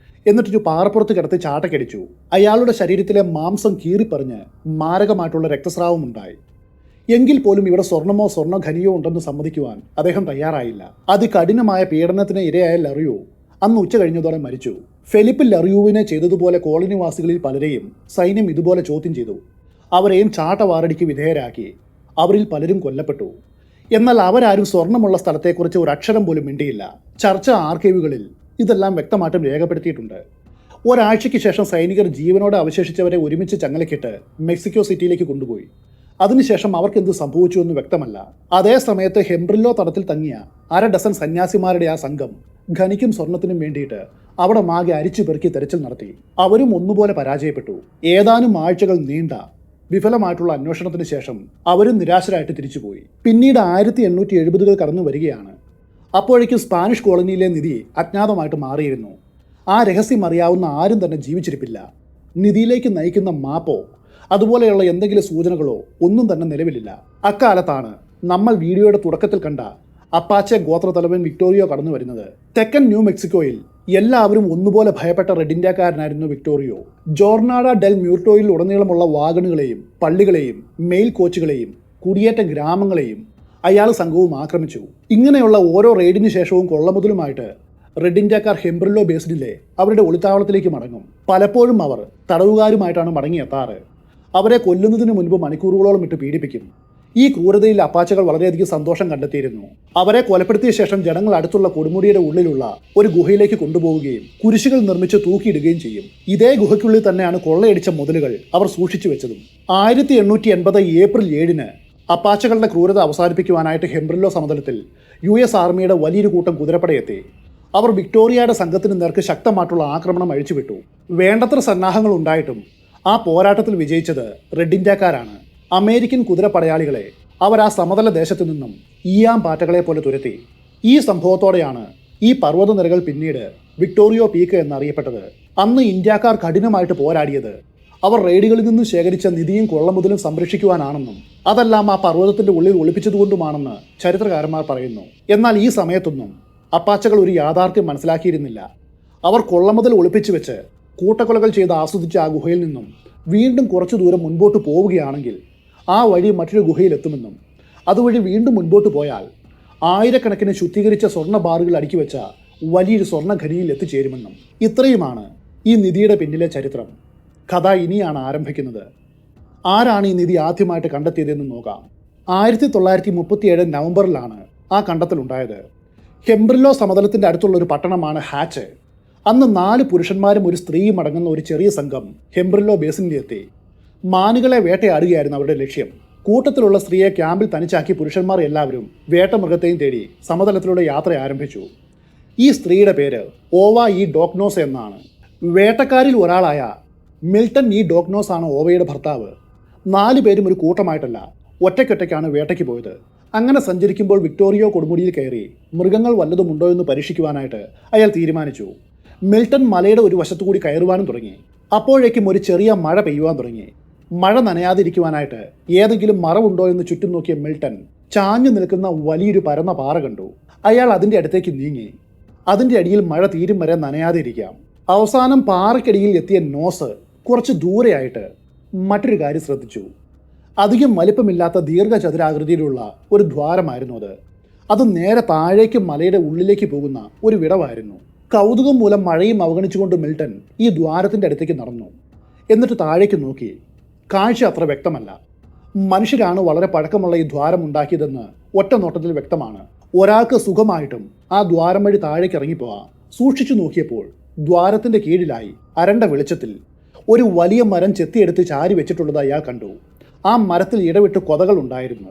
എന്നിട്ടൊരു പാറപ്പുറത്ത് കിടത്തി ചാട്ടക്കടിച്ചു. അയാളുടെ ശരീരത്തിലെ മാംസം കീറിപ്പറിഞ്ഞ് മാരകമായിട്ടുള്ള രക്തസ്രാവം ഉണ്ടായി. എങ്കിൽ പോലും ഇവിടെ സ്വർണമോ സ്വർണ്ണഖനിയോ ഉണ്ടെന്ന് സമ്മതിക്കുവാൻ അദ്ദേഹം തയ്യാറായില്ല. അതികഠിനമായ പീഡനത്തിന് ഇരയായ ലറിയു അന്ന് ഉച്ച കഴിഞ്ഞതോടെ മരിച്ചു. ഫെലിപ്പ് ലറിയുവിനെ ചെയ്തതുപോലെ കോളനിവാസികളിൽ പലരെയും സൈന്യം ഇതുപോലെ ചോദ്യം ചെയ്തു. അവരെയും ചാട്ടവാറടിക്ക് വിധേയരാക്കി. അവരിൽ പലരും കൊല്ലപ്പെട്ടു. എന്നാൽ അവരാരും സ്വർണമുള്ള സ്ഥലത്തെക്കുറിച്ച് ഒരു അക്ഷരം പോലും മിണ്ടിയില്ല. ചർച്ച ആർക്കൈവുകളിൽ ഇതെല്ലാം വ്യക്തമായിട്ടും രേഖപ്പെടുത്തിയിട്ടുണ്ട്. ഒരാഴ്ചയ്ക്ക് ശേഷം സൈനികർ ജീവനോടെ അവശേഷിച്ചവരെ ഒരുമിച്ച് ചങ്ങലക്കിട്ട് മെക്സിക്കോ സിറ്റിയിലേക്ക് കൊണ്ടുപോയി. അതിനുശേഷം അവർക്ക് എന്ത് സംഭവിച്ചു എന്ന് വ്യക്തമല്ല. അതേ സമയത്ത് ഹെംബ്രില്ലോ തടത്തിൽ തങ്ങിയ 1/2 ഡസൻ സന്യാസിമാരുടെ ആ സംഘം ഖനിക്കും സ്വർണത്തിനും വേണ്ടിയിട്ട് അവിടെ മാകെ അരിച്ചു പെറുക്കി തെരച്ചിൽ നടത്തി. അവരും ഒന്നുപോലെ പരാജയപ്പെട്ടു. ഏതാനും ആഴ്ചകൾ നീണ്ട വിഫലമായിട്ടുള്ള അന്വേഷണത്തിന് ശേഷം അവരും നിരാശരായിട്ട് തിരിച്ചുപോയി. പിന്നീട് 1870-കൾ കടന്നു വരികയാണ്. അപ്പോഴേക്കും സ്പാനിഷ് കോളനിയിലെ നിധി അജ്ഞാതമായിട്ട് മാറിയിരുന്നു. ആ രഹസ്യം അറിയാവുന്ന ആരും തന്നെ ജീവിച്ചിരിപ്പില്ല. നിധിയിലേക്ക് നയിക്കുന്ന മാപ്പോ അതുപോലെയുള്ള എന്തെങ്കിലും സൂചനകളോ ഒന്നും തന്നെ നിലവിലില്ല. അക്കാലത്താണ് നമ്മൾ വീഡിയോയുടെ തുടക്കത്തിൽ കണ്ട അപ്പാച്ചെ ഗോത്രതലവൻ വിക്ടോറിയോ കടന്നു വരുന്നത്. തെക്കൻ ന്യൂ മെക്സിക്കോയിൽ എല്ലാവരും ഒന്നുപോലെ ഭയപ്പെട്ട റെഡ് ഇന്ത്യക്കാരനായിരുന്നു വിക്ടോറിയോ. ജോർണാഡ ഡെൽ മ്യൂർട്ടോയിൽ ഉടനീളമുള്ള വാഗണുകളെയും പള്ളികളെയും മെയിൽ കോച്ചുകളെയും കുടിയേറ്റ ഗ്രാമങ്ങളെയും അയാൾ സംഘവും ആക്രമിച്ചു. ഇങ്ങനെയുള്ള ഓരോ റെയ്ഡിന് ശേഷവും കൊള്ളമുതലുമായിട്ട് റെഡ് ഇന്ത്യക്കാർ ഹെംബ്രില്ലോ ബേസ്ഡിലെ അവരുടെ ഒളിത്താവളത്തിലേക്ക് മടങ്ങും. പലപ്പോഴും അവർ തടവുകാരുമായിട്ടാണ് മടങ്ങിയെത്താറ്. അവരെ കൊല്ലുന്നതിന് മുൻപ് മണിക്കൂറുകളോളം ഇട്ട് പീഡിപ്പിക്കും. ഈ ക്രൂരതയിൽ അപ്പാച്ചകൾ വളരെയധികം സന്തോഷം കണ്ടെത്തിയിരുന്നു. അവരെ കൊലപ്പെടുത്തിയ ശേഷം ജനങ്ങൾ അടുത്തുള്ള കൊടുമുടിയുടെ ഉള്ളിലുള്ള ഒരു ഗുഹയിലേക്ക് കൊണ്ടുപോവുകയും കുരിശുകൾ നിർമ്മിച്ച് തൂക്കിയിടുകയും ചെയ്യും. ഇതേ ഗുഹയ്ക്കുള്ളിൽ തന്നെയാണ് കൊള്ളയടിച്ച മുതലുകൾ അവർ സൂക്ഷിച്ചു വെച്ചതും. 1880 ഏപ്രിൽ 7-ന് അപ്പാച്ചകളുടെ ക്രൂരത അവസാനിപ്പിക്കുവാനായിട്ട് ഹെംബ്രില്ലോ സമതലത്തിൽ US ആർമിയുടെ വലിയൊരു കൂട്ടം കുതിരപ്പടയെത്തി. അവർ വിക്ടോറിയയുടെ സംഘത്തിന് നേർക്ക് ശക്തമായിട്ടുള്ള ആക്രമണം അഴിച്ചുവിട്ടു. വേണ്ടത്ര സന്നാഹങ്ങൾ ഉണ്ടായിട്ടും ആ പോരാട്ടത്തിൽ വിജയിച്ചത് റെഡ് ഇന്ത്യക്കാരാണ്. അമേരിക്കൻ കുതിരപ്പടയാളികളെ അവർ ആ സമതല ദേശത്തു നിന്നും ഈയാം പാറ്റകളെ പോലെ തുരത്തി. ഈ സംഭവത്തോടെയാണ് ഈ പർവ്വതനിരകൾ പിന്നീട് വിക്ടോറിയോ പീക്ക് എന്നറിയപ്പെട്ടത്. അന്ന് ഇന്ത്യക്കാർ കഠിനമായിട്ട് പോരാടിയത് അവർ റെയ്ഡുകളിൽ നിന്നും ശേഖരിച്ച നിധിയും കൊള്ളമുതലും സംരക്ഷിക്കുവാനാണെന്നും അതെല്ലാം ആ പർവ്വതത്തിന്റെ ഉള്ളിൽ ഒളിപ്പിച്ചതുകൊണ്ടുമാണെന്ന് ചരിത്രകാരന്മാർ പറയുന്നു. എന്നാൽ ഈ സമയത്തൊന്നും അപ്പാച്ചകൾ ഒരു യാഥാർത്ഥ്യം മനസ്സിലാക്കിയിരുന്നില്ല. അവർ കൊള്ളമുതൽ ഒളിപ്പിച്ചു വെച്ച് കൂട്ടക്കൊലകൾ ചെയ്ത് ആസ്വദിച്ച ആ ഗുഹയിൽ നിന്നും വീണ്ടും കുറച്ചു ദൂരം മുൻപോട്ട് പോവുകയാണെങ്കിൽ ആ വഴി മറ്റൊരു ഗുഹയിലെത്തുമെന്നും അതുവഴി വീണ്ടും മുൻപോട്ട് പോയാൽ ആയിരക്കണക്കിന് ശുദ്ധീകരിച്ച സ്വർണ്ണ ബാറുകൾ അടുക്കി വെച്ച വലിയൊരു സ്വർണ്ണഖനിയിൽ എത്തിച്ചേരുമെന്നും. ഇത്രയുമാണ് ഈ നിധിയുടെ പിന്നിലെ ചരിത്രം. കഥ ഇനിയാണ് ആരംഭിക്കുന്നത്. ആരാണ് ഈ നിധി ആദ്യമായിട്ട് കണ്ടെത്തിയതെന്ന് നോക്കാം. 1937 നവംബറിലാണ് ആ കണ്ടെത്തലുണ്ടായത്. ഹെംബ്രില്ലോ സമതലത്തിൻ്റെ അടുത്തുള്ള ഒരു പട്ടണമാണ് ഹാച്ച്. അന്ന് 4 പുരുഷന്മാരും ഒരു സ്ത്രീയും അടങ്ങുന്ന ഒരു ചെറിയ സംഘം ഹെംബ്രില്ലോ ബേസിനിലെത്തി. മാനുകളെ വേട്ടയാടുകയായിരുന്നു അവരുടെ ലക്ഷ്യം. കൂട്ടത്തിലുള്ള സ്ത്രീയെ ക്യാമ്പിൽ തനിച്ചാക്കി പുരുഷന്മാർ എല്ലാവരും വേട്ടമൃഗത്തെയും തേടി സമതലത്തിലൂടെ യാത്ര ആരംഭിച്ചു. ഈ സ്ത്രീയുടെ പേര് ഓവ ഇ ഡോക്നോസ് എന്നാണ്. വേട്ടക്കാരിൽ ഒരാളായ മിൽട്ടൺ ഇ ഡോഗ്നോസ് ആണ് ഓവയുടെ ഭർത്താവ്. 4 പേരും ഒരു കൂട്ടമായിട്ടല്ല, ഒറ്റയ്ക്കൊറ്റയ്ക്കാണ് വേട്ടയ്ക്ക് പോയത്. അങ്ങനെ സഞ്ചരിക്കുമ്പോൾ വിക്ടോറിയോ കൊടുമുടിയിൽ കയറി മൃഗങ്ങൾ വല്ലതും ഉണ്ടോ എന്ന് പരീക്ഷിക്കുവാനായിട്ട് അയാൾ തീരുമാനിച്ചു. മിൽട്ടൺ മലയുടെ ഒരു വശത്തുകൂടി കയറുവാനും തുടങ്ങി. അപ്പോഴേക്കും ഒരു ചെറിയ മഴ പെയ്യുവാൻ തുടങ്ങി. മഴ നനയാതിരിക്കുവാനായിട്ട് ഏതെങ്കിലും മറവുണ്ടോ എന്ന് ചുറ്റും നോക്കിയ മിൽട്ടൺ ചാഞ്ഞു നിൽക്കുന്ന വലിയൊരു പരന്ന പാറ കണ്ടു. അയാൾ അതിൻ്റെ അടുത്തേക്ക് നീങ്ങി. അതിൻ്റെ അടിയിൽ മഴ തീരും വരെ നനയാതെ ഇരിക്കാം. അവസാനം പാറയ്ക്കടിയിൽ എത്തിയ നോസ് കുറച്ച് ദൂരെയായിട്ട് മറ്റൊരു കാര്യം ശ്രദ്ധിച്ചു. അധികം വലിപ്പമില്ലാത്ത ദീർഘചതുരാകൃതിയിലുള്ള ഒരു ദ്വാരമായിരുന്നു അത്. അത് നേരെ താഴേക്ക് മലയുടെ ഉള്ളിലേക്ക് പോകുന്ന ഒരു വിടവായിരുന്നു. കൗതുകം മൂലം മഴയും അവഗണിച്ചുകൊണ്ട് മിൽട്ടൺ ഈ ദ്വാരത്തിൻ്റെ അടുത്തേക്ക് നടന്നു. എന്നിട്ട് താഴേക്ക് നോക്കി. കാഴ്ച അത്ര വ്യക്തമല്ല. മനുഷ്യരാണ് വളരെ പഴക്കമുള്ള ഈ ദ്വാരം ഉണ്ടാക്കിയതെന്ന് ഒറ്റ നോട്ടത്തിൽ വ്യക്തമാണ്. ഒരാൾക്ക് സുഖമായിട്ടും ആ ദ്വാരം വഴി താഴേക്ക് ഇറങ്ങിപ്പോവാം. സൂക്ഷിച്ചു നോക്കിയപ്പോൾ ദ്വാരത്തിൻ്റെ കീഴിലായി അരണ്ട വെളിച്ചത്തിൽ ഒരു വലിയ മരം ചെത്തിയെടുത്ത് ചാരി വെച്ചിട്ടുള്ളത് അയാൾ കണ്ടു. ആ മരത്തിൽ ഇടവിട്ട് കൊതകൾ ഉണ്ടായിരുന്നു.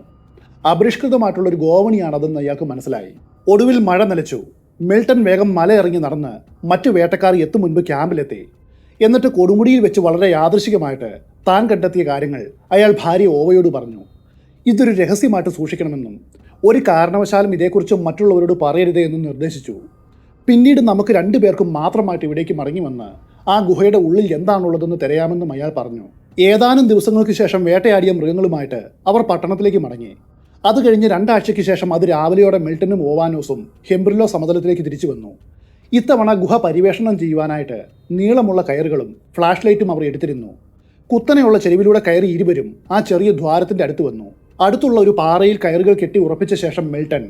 അപരിഷ്കൃതമായിട്ടുള്ളൊരു ഗോവണിയാണതെന്ന് അയാൾക്ക് മനസ്സിലായി. ഒടുവിൽ മഴ നിലച്ചു. മിൽട്ടൺ വേഗം മല ഇറങ്ങി നടന്ന് മറ്റു വേട്ടക്കാർ എത്തും മുൻപ് ക്യാമ്പിലെത്തി. എന്നിട്ട് കൊടുമുടിയിൽ വെച്ച് വളരെ യാദൃശികമായിട്ട് താൻ കണ്ടെത്തിയ കാര്യങ്ങൾ അയാൾ ഭാര്യ ഓവയോട് പറഞ്ഞു. ഇതൊരു രഹസ്യമായിട്ട് സൂക്ഷിക്കണമെന്നും ഒരു കാരണവശാലും ഇതേക്കുറിച്ച് മറ്റുള്ളവരോട് പറയരുതേ എന്നും നിർദ്ദേശിച്ചു. പിന്നീട് നമുക്ക് 2 പേർക്കും മാത്രമായിട്ട് ഇവിടേക്ക് മടങ്ങി വന്ന് ആ ഗുഹയുടെ ഉള്ളിൽ എന്താണുള്ളതെന്ന് തിരയാമെന്നും അയാൾ പറഞ്ഞു. ഏതാനും ദിവസങ്ങൾക്ക് ശേഷം വേട്ടയാടിയ മൃഗങ്ങളുമായിട്ട് അവർ പട്ടണത്തിലേക്ക് മടങ്ങി. അത് കഴിഞ്ഞ് 2 ആഴ്ചയ്ക്ക് ശേഷം അത് രാവിലെയോടെ മിൽട്ടനും ഓവാനോസും ഹെംബ്രില്ലോ സമതലത്തിലേക്ക് തിരിച്ചു വന്നു. ഇത്തവണ ഗുഹ പരിവേഷണം ചെയ്യുവാനായിട്ട് നീളമുള്ള കയറുകളും ഫ്ലാഷ് ലൈറ്റും അവർ എടുത്തിരുന്നു. കുത്തനെയുള്ള ചെരുവിലൂടെ കയറി ഇരുവരും ആ ചെറിയ ദ്വാരത്തിൻ്റെ അടുത്ത് വന്നു. അടുത്തുള്ള ഒരു പാറയിൽ കയറുകൾ കെട്ടി ഉറപ്പിച്ച ശേഷം മിൽട്ടൺ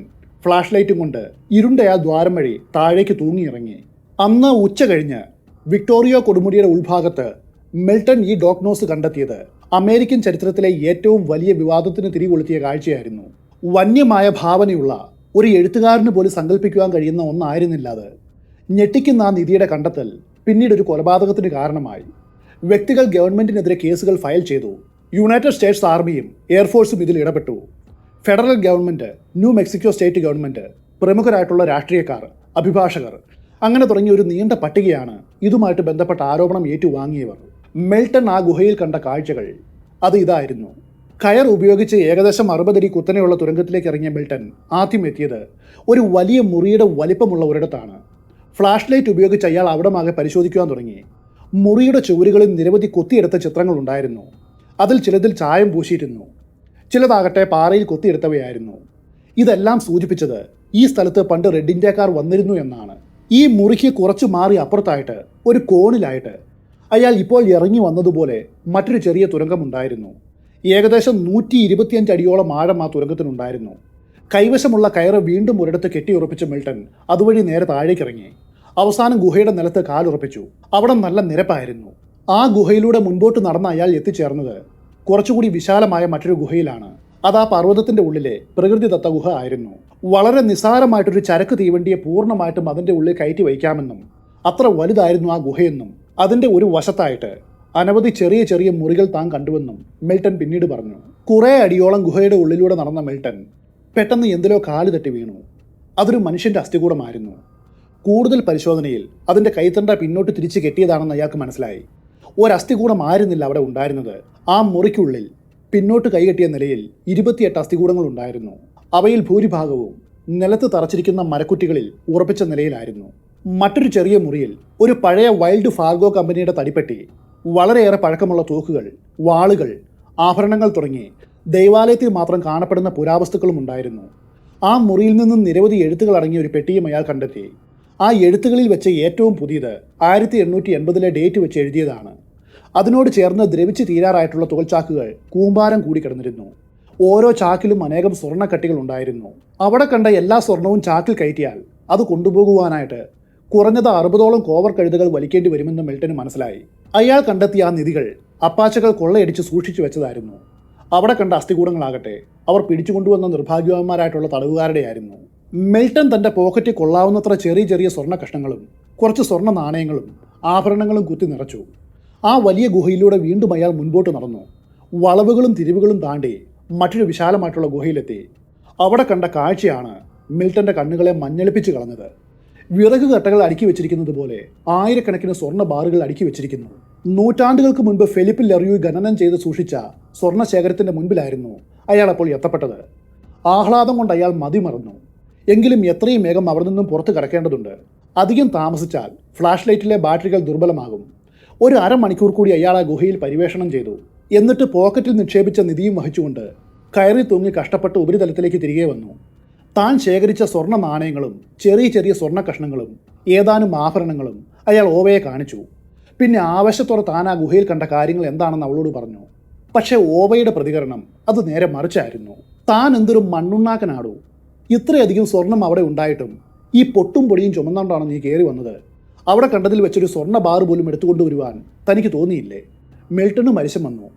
ഫ്ലാഷ് ലൈറ്റും കൊണ്ട് ഇരുണ്ട ആ ദ്വാരം വഴി താഴേക്ക് തൂങ്ങിയിറങ്ങി. അന്ന് ഉച്ച കഴിഞ്ഞ് വിക്ടോറിയോ കൊടുമുടിയുടെ ഉൾഭാഗത്ത് മിൽട്ടൺ ഈ ഡോഗ്നോസ് കണ്ടെത്തിയത് അമേരിക്കൻ ചരിത്രത്തിലെ ഏറ്റവും വലിയ വിവാദത്തിന് തിരികൊളുത്തിയ കാഴ്ചയായിരുന്നു. വന്യമായ ഭാവനയുള്ള ഒരു എഴുത്തുകാരന് പോലും സങ്കല്പിക്കുവാൻ കഴിയുന്ന ഒന്നായിരുന്നില്ല അത്. ഞെട്ടിക്കുന്ന ആ നിധിയുടെ കണ്ടെത്തൽ പിന്നീട് ഒരു കൊലപാതകത്തിന് കാരണമായി. വ്യക്തികൾ ഗവൺമെന്റിനെതിരെ കേസുകൾ ഫയൽ ചെയ്തു. യുണൈറ്റഡ് സ്റ്റേറ്റ്സ് ആർമിയും എയർഫോഴ്സും ഇതിൽ ഇടപെട്ടു. Federal government, New Mexico state government, പ്രമുഖരായിട്ടുള്ള രാഷ്ട്രീയക്കാർ, അഭിഭാഷകർ, അങ്ങനെ തുടങ്ങിയ ഒരു നീണ്ട പട്ടികയാണ് ഇതുമായിട്ട് ബന്ധപ്പെട്ട ആരോപണം ഏറ്റുവാങ്ങിയവർ. മിൽട്ടൺ ആ ഗുഹയിൽ കണ്ട കാഴ്ചകൾ അത് ഇതായിരുന്നു. കയർ ഉപയോഗിച്ച് ഏകദേശം 60 അടി കുത്തനെയുള്ള തുരങ്കത്തിലേക്ക് ഇറങ്ങിയ മിൽട്ടൺ ആദ്യം എത്തിയത് ഒരു വലിയ മുറിയുടെ വലിപ്പമുള്ള ഒരിടത്താണ്. ഫ്ലാഷ് ലൈറ്റ് ഉപയോഗിച്ച് അയാൾ അവിടമാകെ പരിശോധിക്കുവാൻ തുടങ്ങി. മുറിയുടെ ചുവരുകളിൽ നിരവധി കൊത്തിയെടുത്ത ചിത്രങ്ങൾ ഉണ്ടായിരുന്നു. അതിൽ ചിലതിൽ ചായം പൂശിയിരുന്നു, ചിലതാകട്ടെ പാറയിൽ കൊത്തിയെടുത്തവയായിരുന്നു. ഇതെല്ലാം സൂചിപ്പിച്ചത് ഈ സ്ഥലത്ത് പണ്ട് റെഡ് ഇന്ത്യക്കാർ വന്നിരുന്നു എന്നാണ്. ഈ മുറിക്ക് കുറച്ചു മാറി അപ്പുറത്തായിട്ട് ഒരു കോണിലായിട്ട് അയാൾ ഇപ്പോൾ ഇറങ്ങി വന്നതുപോലെ മറ്റൊരു ചെറിയ തുരങ്കമുണ്ടായിരുന്നു. ഏകദേശം 125 അടിയോളം ആഴം ആ തുരങ്കത്തിനുണ്ടായിരുന്നു. കൈവശമുള്ള കയറ് വീണ്ടും ഒരിടത്ത് കെട്ടിയുറപ്പിച്ച മിൽട്ടൺ അതുവഴി നേരെ താഴേക്കിറങ്ങി. അവസാനം ഗുഹയുടെ നിലത്ത് കാലുറപ്പിച്ചു. അവിടെ നല്ല നിരപ്പായിരുന്നു. ആ ഗുഹയിലൂടെ മുൻപോട്ട് നടന്ന അയാൾ എത്തിച്ചേർന്നത് കുറച്ചുകൂടി വിശാലമായ മറ്റൊരു ഗുഹയിലാണ്. അത് ആ പർവ്വതത്തിൻ്റെ ഉള്ളിലെ പ്രകൃതിദത്ത ഗുഹ ആയിരുന്നു. വളരെ നിസ്സാരമായിട്ടൊരു ചരക്ക് തീവണ്ടിയെ പൂർണ്ണമായിട്ടും അതിൻ്റെ ഉള്ളിൽ കയറ്റി വയ്ക്കാമെന്നും അത്ര വലുതായിരുന്നു ആ ഗുഹയെന്നും അതിൻ്റെ ഒരു വശത്തായിട്ട് അനവധി ചെറിയ ചെറിയ മുറികൾ താൻ കണ്ടുവെന്നും മിൽട്ടൺ പിന്നീട് പറഞ്ഞു. കുറേ അടിയോളം ഗുഹയുടെ ഉള്ളിലൂടെ നടന്ന മിൽട്ടൺ പെട്ടെന്ന് എന്തിലോ കാല് തട്ടി വീണു. അതൊരു മനുഷ്യൻ്റെ അസ്ഥികൂടമായിരുന്നു. കൂടുതൽ പരിശോധനയിൽ അതിൻ്റെ കൈത്തണ്ട പിന്നോട്ട് തിരിച്ച് കെട്ടിയതാണെന്ന് അയാൾക്ക് മനസ്സിലായി. ഒരസ്ഥികൂടം ആയിരുന്നില്ല അവിടെ ഉണ്ടായിരുന്നത്. ആ മുറിക്കുള്ളിൽ പിന്നോട്ട് കൈകെട്ടിയ നിലയിൽ 28 അസ്ഥികൂടങ്ങൾ ഉണ്ടായിരുന്നു. അവയിൽ ഭൂരിഭാഗവും നിലത്ത് തറച്ചിരിക്കുന്ന മരക്കുറ്റികളിൽ ഉറപ്പിച്ച നിലയിലായിരുന്നു. മറ്റൊരു ചെറിയ മുറിയിൽ ഒരു പഴയ വൈൽഡ് ഫാർഗോ കമ്പനിയുടെ തടിപ്പെട്ടി, വളരെയേറെ പഴക്കമുള്ള തോക്കുകൾ, വാളുകൾ, ആഭരണങ്ങൾ തുടങ്ങി ദൈവാലയത്തിൽ മാത്രം കാണപ്പെടുന്ന പുരാവസ്തുക്കളും ഉണ്ടായിരുന്നു. ആ മുറിയിൽ നിന്നും നിരവധി എഴുത്തുകൾ അടങ്ങിയ ഒരു പെട്ടിയും അയാൾ കണ്ടെത്തി. ആ എഴുത്തുകളിൽ വെച്ച് ഏറ്റവും പുതിയത് 1880 ഡേറ്റ് വെച്ച് എഴുതിയതാണ്. അതിനോട് ചേർന്ന് ദ്രവിച്ച് തീരാറായിട്ടുള്ള തോൽച്ചാക്കുകൾ കൂമ്പാരം കൂടി കിടന്നിരുന്നു. ഓരോ ചാക്കിലും അനേകം സ്വർണ്ണക്കട്ടികൾ ഉണ്ടായിരുന്നു. അവിടെ കണ്ട എല്ലാ സ്വർണവും ചാക്കിൽ കയറ്റിയാൽ അത് കൊണ്ടുപോകുവാനായിട്ട് കുറഞ്ഞത് 60ഓളം കോവർ കഴുതകൾ വലിക്കേണ്ടി വരുമെന്ന് മിൽട്ടന് മനസ്സിലായി. അയാൾ കണ്ടെത്തിയ ആ നിധികൾ അപ്പാച്ചകൾ കൊള്ളയടിച്ച് സൂക്ഷിച്ചു വെച്ചതായിരുന്നു. അവിടെ കണ്ട അസ്ഥികൂടങ്ങളാകട്ടെ അവർ പിടിച്ചുകൊണ്ടുവന്ന നിർഭാഗ്യവാന്മാരായിട്ടുള്ള തടവുകാരുടെയായിരുന്നു. മിൽട്ടൺ തൻ്റെ പോക്കറ്റിൽ കൊള്ളാവുന്നത്ര ചെറിയ ചെറിയ സ്വർണ്ണ കഷ്ണങ്ങളും കുറച്ച് സ്വർണ്ണ നാണയങ്ങളും ആഭരണങ്ങളും കുത്തി നിറച്ചു. ആ വലിയ ഗുഹയിലൂടെ വീണ്ടും അയാൾ മുൻപോട്ട് നടന്നു. വളവുകളും തിരിവുകളും താണ്ടി മറ്റൊരു വിശാലമായിട്ടുള്ള ഗുഹയിലെത്തി. അവിടെ കണ്ട കാഴ്ചയാണ് മിൽട്ടൻ്റെ കണ്ണുകളെ മഞ്ഞളിപ്പിച്ച് കളഞ്ഞത്. വിറക് കട്ടകൾ അടുക്കി വെച്ചിരിക്കുന്നത് പോലെ ആയിരക്കണക്കിന് സ്വർണ്ണ ബാറുകൾ അടുക്കി വെച്ചിരിക്കുന്നു. നൂറ്റാണ്ടുകൾക്ക് മുൻപ് ഫെലിപ്പ് ലെറിയു ഖനനം ചെയ്ത് സൂക്ഷിച്ച സ്വർണ്ണശേഖരത്തിൻ്റെ മുൻപിലായിരുന്നു അയാൾ അപ്പോൾ എത്തപ്പെട്ടത്. ആഹ്ലാദം കൊണ്ട് അയാൾ മതിമറന്നു. എങ്കിലും എത്രയും വേഗം അവിടെ നിന്നും പുറത്ത് കടക്കേണ്ടതുണ്ട്. അധികം താമസിച്ചാൽ ഫ്ലാഷ് ലൈറ്റിലെ ബാറ്ററികൾ ദുർബലമാകും. ഒരു അരമണിക്കൂർ കൂടി അയാൾ ആ ഗുഹയിൽ പരിവേഷണം ചെയ്തു. എന്നിട്ട് പോക്കറ്റിൽ നിക്ഷേപിച്ച നിധിയും വഹിച്ചുകൊണ്ട് കയറി തൂങ്ങി കഷ്ടപ്പെട്ട് ഉപരിതലത്തിലേക്ക് തിരികെ വന്നു. താൻ ശേഖരിച്ച സ്വർണ്ണ നാണയങ്ങളും ചെറിയ ചെറിയ സ്വർണ്ണ കഷ്ണങ്ങളും ഏതാനും ആഭരണങ്ങളും അയാൾ ഓവയെ കാണിച്ചു. പിന്നെ ആവശ്യത്തോടെ താൻ ആ ഗുഹയിൽ കണ്ട കാര്യങ്ങൾ എന്താണെന്ന് അവളോട് പറഞ്ഞു. പക്ഷേ ഓവയുടെ പ്രതികരണം അത് നേരെ മറിച്ചായിരുന്നു. താൻ എന്തൊരു മണ്ണുണ്ണാക്കനാടു, ഇത്രയധികം സ്വർണം അവിടെ ഉണ്ടായിട്ടും ഈ പൊട്ടും പൊടിയും ചുമന്നുകൊണ്ടാണ് നീ കയറി വന്നത്. അവിടെ കണ്ടതിൽ വെച്ചൊരു സ്വർണ്ണ ബാർ പോലും എടുത്തുകൊണ്ടുവരുവാൻ തനിക്ക് തോന്നിയില്ലേ? മിൽട്ടണ് മരിശം വന്നു.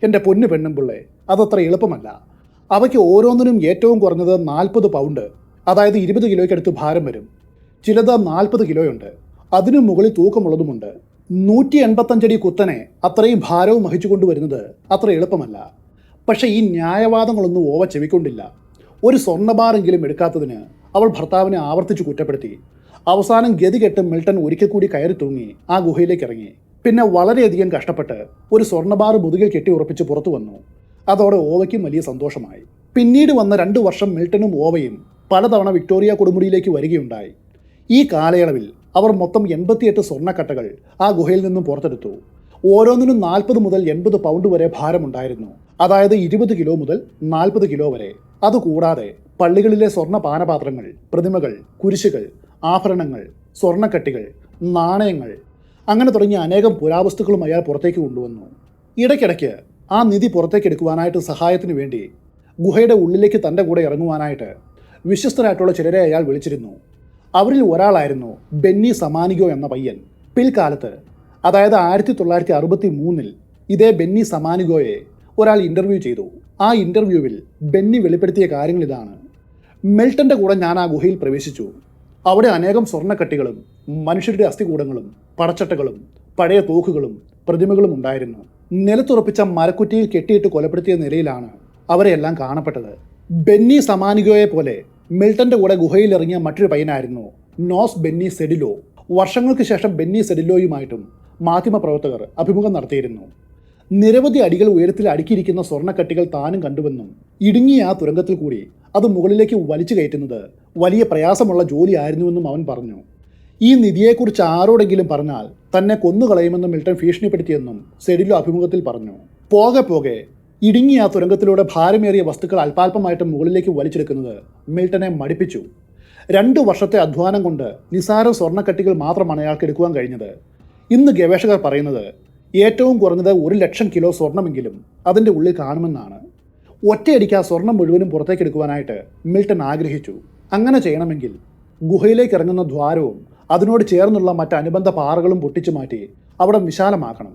എൻ്റെ പൊന്നു പെണ്ണുമ്പിള്ളേ, അതത്ര എളുപ്പമല്ല. അവയ്ക്ക് ഓരോന്നിനും ഏറ്റവും കുറഞ്ഞത് 40 പൗണ്ട്, അതായത് 20 കിലോയ്ക്കടുത്ത് ഭാരം വരും. ചിലത് 40 കിലോയുണ്ട്. അതിനു മുകളിൽ തൂക്കമുള്ളതുമുണ്ട്. 185 അടി കുത്തനെ അത്രയും ഭാരവും വഹിച്ചു കൊണ്ടുവരുന്നത് അത്ര എളുപ്പമല്ല. പക്ഷേ ഈ ന്യായവാദങ്ങളൊന്നും ഓവ ചെവിക്കൊണ്ടില്ല. ഒരു സ്വർണ്ണബാറെങ്കിലും എടുക്കാത്തതിന് അവൾ ഭർത്താവിനെ ആവർത്തിച്ച് കുറ്റപ്പെടുത്തി. അവസാനം ഗതികെട്ട് മിൽട്ടൺ ഒരിക്കൽ കൂടി കയറി തൂങ്ങി ആ ഗുഹയിലേക്ക് ഇറങ്ങി. പിന്നെ വളരെയധികം കഷ്ടപ്പെട്ട് ഒരു സ്വർണ്ണബാർ മുതുകിൽ കെട്ടി ഉറപ്പിച്ച് പുറത്തു വന്നു. അതോടെ ഓവയ്ക്കും വലിയ സന്തോഷമായി. പിന്നീട് വന്ന 2 വർഷം മിൽട്ടണും ഓവയും പലതവണ വിക്ടോറിയ കൊടുമുടിയിലേക്ക് വരികയുണ്ടായി. ഈ കാലയളവിൽ അവർ മൊത്തം 88 സ്വർണ്ണക്കട്ടകൾ ആ ഗുഹയിൽ നിന്നും പുറത്തെടുത്തു. ഓരോന്നിനും 40 മുതൽ 80 പൗണ്ട് വരെ ഭാരമുണ്ടായിരുന്നു. അതായത് 20 കിലോ മുതൽ 40 കിലോ വരെ. അതുകൂടാതെ പള്ളികളിലെ സ്വർണ്ണ പാനപാത്രങ്ങൾ, പ്രതിമകൾ, കുരിശുകൾ, ആഭരണങ്ങൾ, സ്വർണ്ണക്കട്ടികൾ, നാണയങ്ങൾ, അങ്ങനെ തുടങ്ങിയ അനേകം പുരാവസ്തുക്കളും അയാൾ പുറത്തേക്ക് കൊണ്ടുവന്നു. ഇടയ്ക്കിടയ്ക്ക് ആ നിധി പുറത്തേക്കെടുക്കുവാനായിട്ട് സഹായത്തിന് വേണ്ടി ഗുഹയുടെ ഉള്ളിലേക്ക് തൻ്റെ കൂടെ ഇറങ്ങുവാനായിട്ട് വിശ്വസ്തരായിട്ടുള്ള ചിലരെ അയാൾ വിളിച്ചിരുന്നു. അവരിൽ ഒരാളായിരുന്നു ബെന്നി സമാനിഗോ എന്ന പയ്യൻ. പിൽക്കാലത്ത്, അതായത് 1963 ഇതേ ബെന്നി സമാനിഗോയെ ഒരാൾ ഇൻ്റർവ്യൂ ചെയ്തു. ആ ഇൻ്റർവ്യൂവിൽ ബെന്നി വെളിപ്പെടുത്തിയ കാര്യങ്ങൾ ഇതാണ്: മിൽട്ടൻ്റെ കൂടെ ഞാൻ ആ ഗുഹയിൽ പ്രവേശിച്ചു. അവിടെ അനേകം സ്വർണ്ണക്കട്ടികളും മനുഷ്യരുടെ അസ്ഥികൂടങ്ങളും പടച്ചട്ടകളും പഴയ തോക്കുകളും പ്രതിമകളും ഉണ്ടായിരുന്നു. നിലത്തുറപ്പിച്ച മരക്കുറ്റിയിൽ കെട്ടിയിട്ട് കൊലപ്പെടുത്തിയ നിലയിലാണ് അവരെല്ലാം കാണപ്പെട്ടത്. ബെന്നി സമാനിഗോയെ പോലെ മിൽട്ടൻ്റെ കൂടെ ഗുഹയിൽ ഇറങ്ങിയ മറ്റൊരു പയ്യനായിരുന്നു നോസ് ബെന്നി സെഡിലോ. വർഷങ്ങൾക്ക് ശേഷം ബെന്നി സെഡിലോയുമായിട്ടും മാധ്യമപ്രവർത്തകർ അഭിമുഖം നടത്തിയിരുന്നു. നിരവധി അടികൾ ഉയരത്തിൽ അടുക്കിയിരിക്കുന്ന സ്വർണ്ണക്കട്ടികൾ താനും കണ്ടുവെന്നും ഇടുങ്ങിയ ആ തുരങ്കത്തിൽ കൂടി അത് മുകളിലേക്ക് വലിച്ചു കയറ്റുന്നത് വലിയ പ്രയാസമുള്ള ജോലിയായിരുന്നുവെന്നും അവൻ പറഞ്ഞു. ഈ നിധിയെക്കുറിച്ച് ആരോടെങ്കിലും പറഞ്ഞാൽ തന്നെ കൊന്നുകളയുമെന്ന് മിൽട്ടൺ ഭീഷണിപ്പെടുത്തിയെന്നും സെഡിലോ അഭിമുഖത്തിൽ പറഞ്ഞു. പോകെ പോകെ ഇടുങ്ങിയ ആ തുരങ്കത്തിലൂടെ ഭാരമേറിയ വസ്തുക്കൾ അല്പാൽപമായിട്ട് മുകളിലേക്ക് വലിച്ചെടുക്കുന്നത് മിൽട്ടനെ മടുപ്പിച്ചു. 2 വർഷത്തെ അധ്വാനം കൊണ്ട് നിസാര സ്വർണ്ണക്കട്ടികൾ മാത്രമാണ് അയാൾക്ക് എടുക്കുവാൻ കഴിഞ്ഞത്. ഇന്ന് ഗവേഷകർ പറയുന്നത് ഏറ്റവും കുറഞ്ഞത് 1,00,000 കിലോ സ്വർണ്ണമെങ്കിലും അതിൻ്റെ ഉള്ളിൽ കാണുമെന്നാണ്. ഒറ്റയടിക്ക് ആ സ്വർണം മുഴുവനും പുറത്തേക്കെടുക്കുവാനായിട്ട് മിൽട്ടൺ ആഗ്രഹിച്ചു. അങ്ങനെ ചെയ്യണമെങ്കിൽ ഗുഹയിലേക്ക് ഇറങ്ങുന്ന ദ്വാരവും അതിനോട് ചേർന്നുള്ള മറ്റ് അനുബന്ധ പാറകളും പൊട്ടിച്ചു മാറ്റി അവിടെ വിശാലമാക്കണം.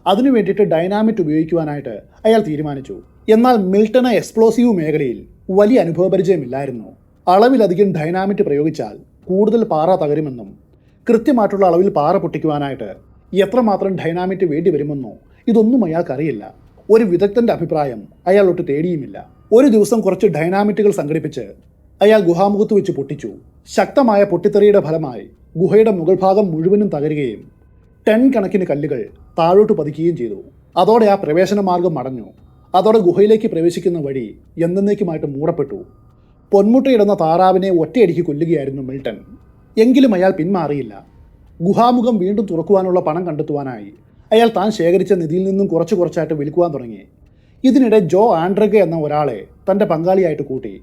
അതിനു വേണ്ടിയിട്ട് ഡൈനാമിറ്റ് ഉപയോഗിക്കുവാനായിട്ട് അയാൾ തീരുമാനിച്ചു. എന്നാൽ മിൽട്ടണ് എക്സ്പ്ലോസീവ് മേഖലയിൽ വലിയ അനുഭവപരിചയമില്ലായിരുന്നു. അളവിലധികം ഡൈനാമിറ്റ് പ്രയോഗിച്ചാൽ കൂടുതൽ പാറ തകരുമെന്നും കൃത്യമായിട്ടുള്ള അളവിൽ പാറ പൊട്ടിക്കുവാനായിട്ട് എത്രമാത്രം ഡൈനാമിറ്റ് വേണ്ടി വരുമെന്നോ ഇതൊന്നും അയാൾക്കറിയില്ല. ഒരു വിദഗ്ധൻ്റെ അഭിപ്രായം അയാൾ ഒട്ട് തേടിയുമില്ല. ഒരു ദിവസം കുറച്ച് ഡൈനാമിറ്റുകൾ സംഘടിപ്പിച്ച് അയാൾ ഗുഹാമുഖത്ത് വെച്ച് പൊട്ടിച്ചു. ശക്തമായ പൊട്ടിത്തെറിയുടെ ഫലമായി ഗുഹയുടെ മുകൾ ഭാഗം മുഴുവനും തകരുകയും 10 കണക്കിന് കല്ലുകൾ താഴോട്ട് പതിക്കുകയും ചെയ്തു. അതോടെ ആ പ്രവേശന മാർഗം അടഞ്ഞു. അതോടെ ഗുഹയിലേക്ക് പ്രവേശിക്കുന്ന വഴി എന്നേക്കുമായിട്ട് മൂടപ്പെട്ടു. പൊന്മുട്ടയിടുന്ന താറാവിനെ ഒറ്റയടിക്ക് കൊല്ലുകയായിരുന്നു മിൽട്ടൺ. എങ്കിലും അയാൾ പിന്മാറിയില്ല. ഗുഹാമുഖം വീണ്ടും തുറക്കുവാനുള്ള പണം കണ്ടെത്തുവാനായി അയാൾ താൻ ശേഖരിച്ച നിധിയിൽ നിന്നും കുറച്ചായിട്ട് വിൽക്കുവാൻ തുടങ്ങി. ഇതിനിടെ ജോ ആൻഡ്രഗ എന്ന ഒരാളെ തൻ്റെ പങ്കാളിയായിട്ട് കൂട്ടി.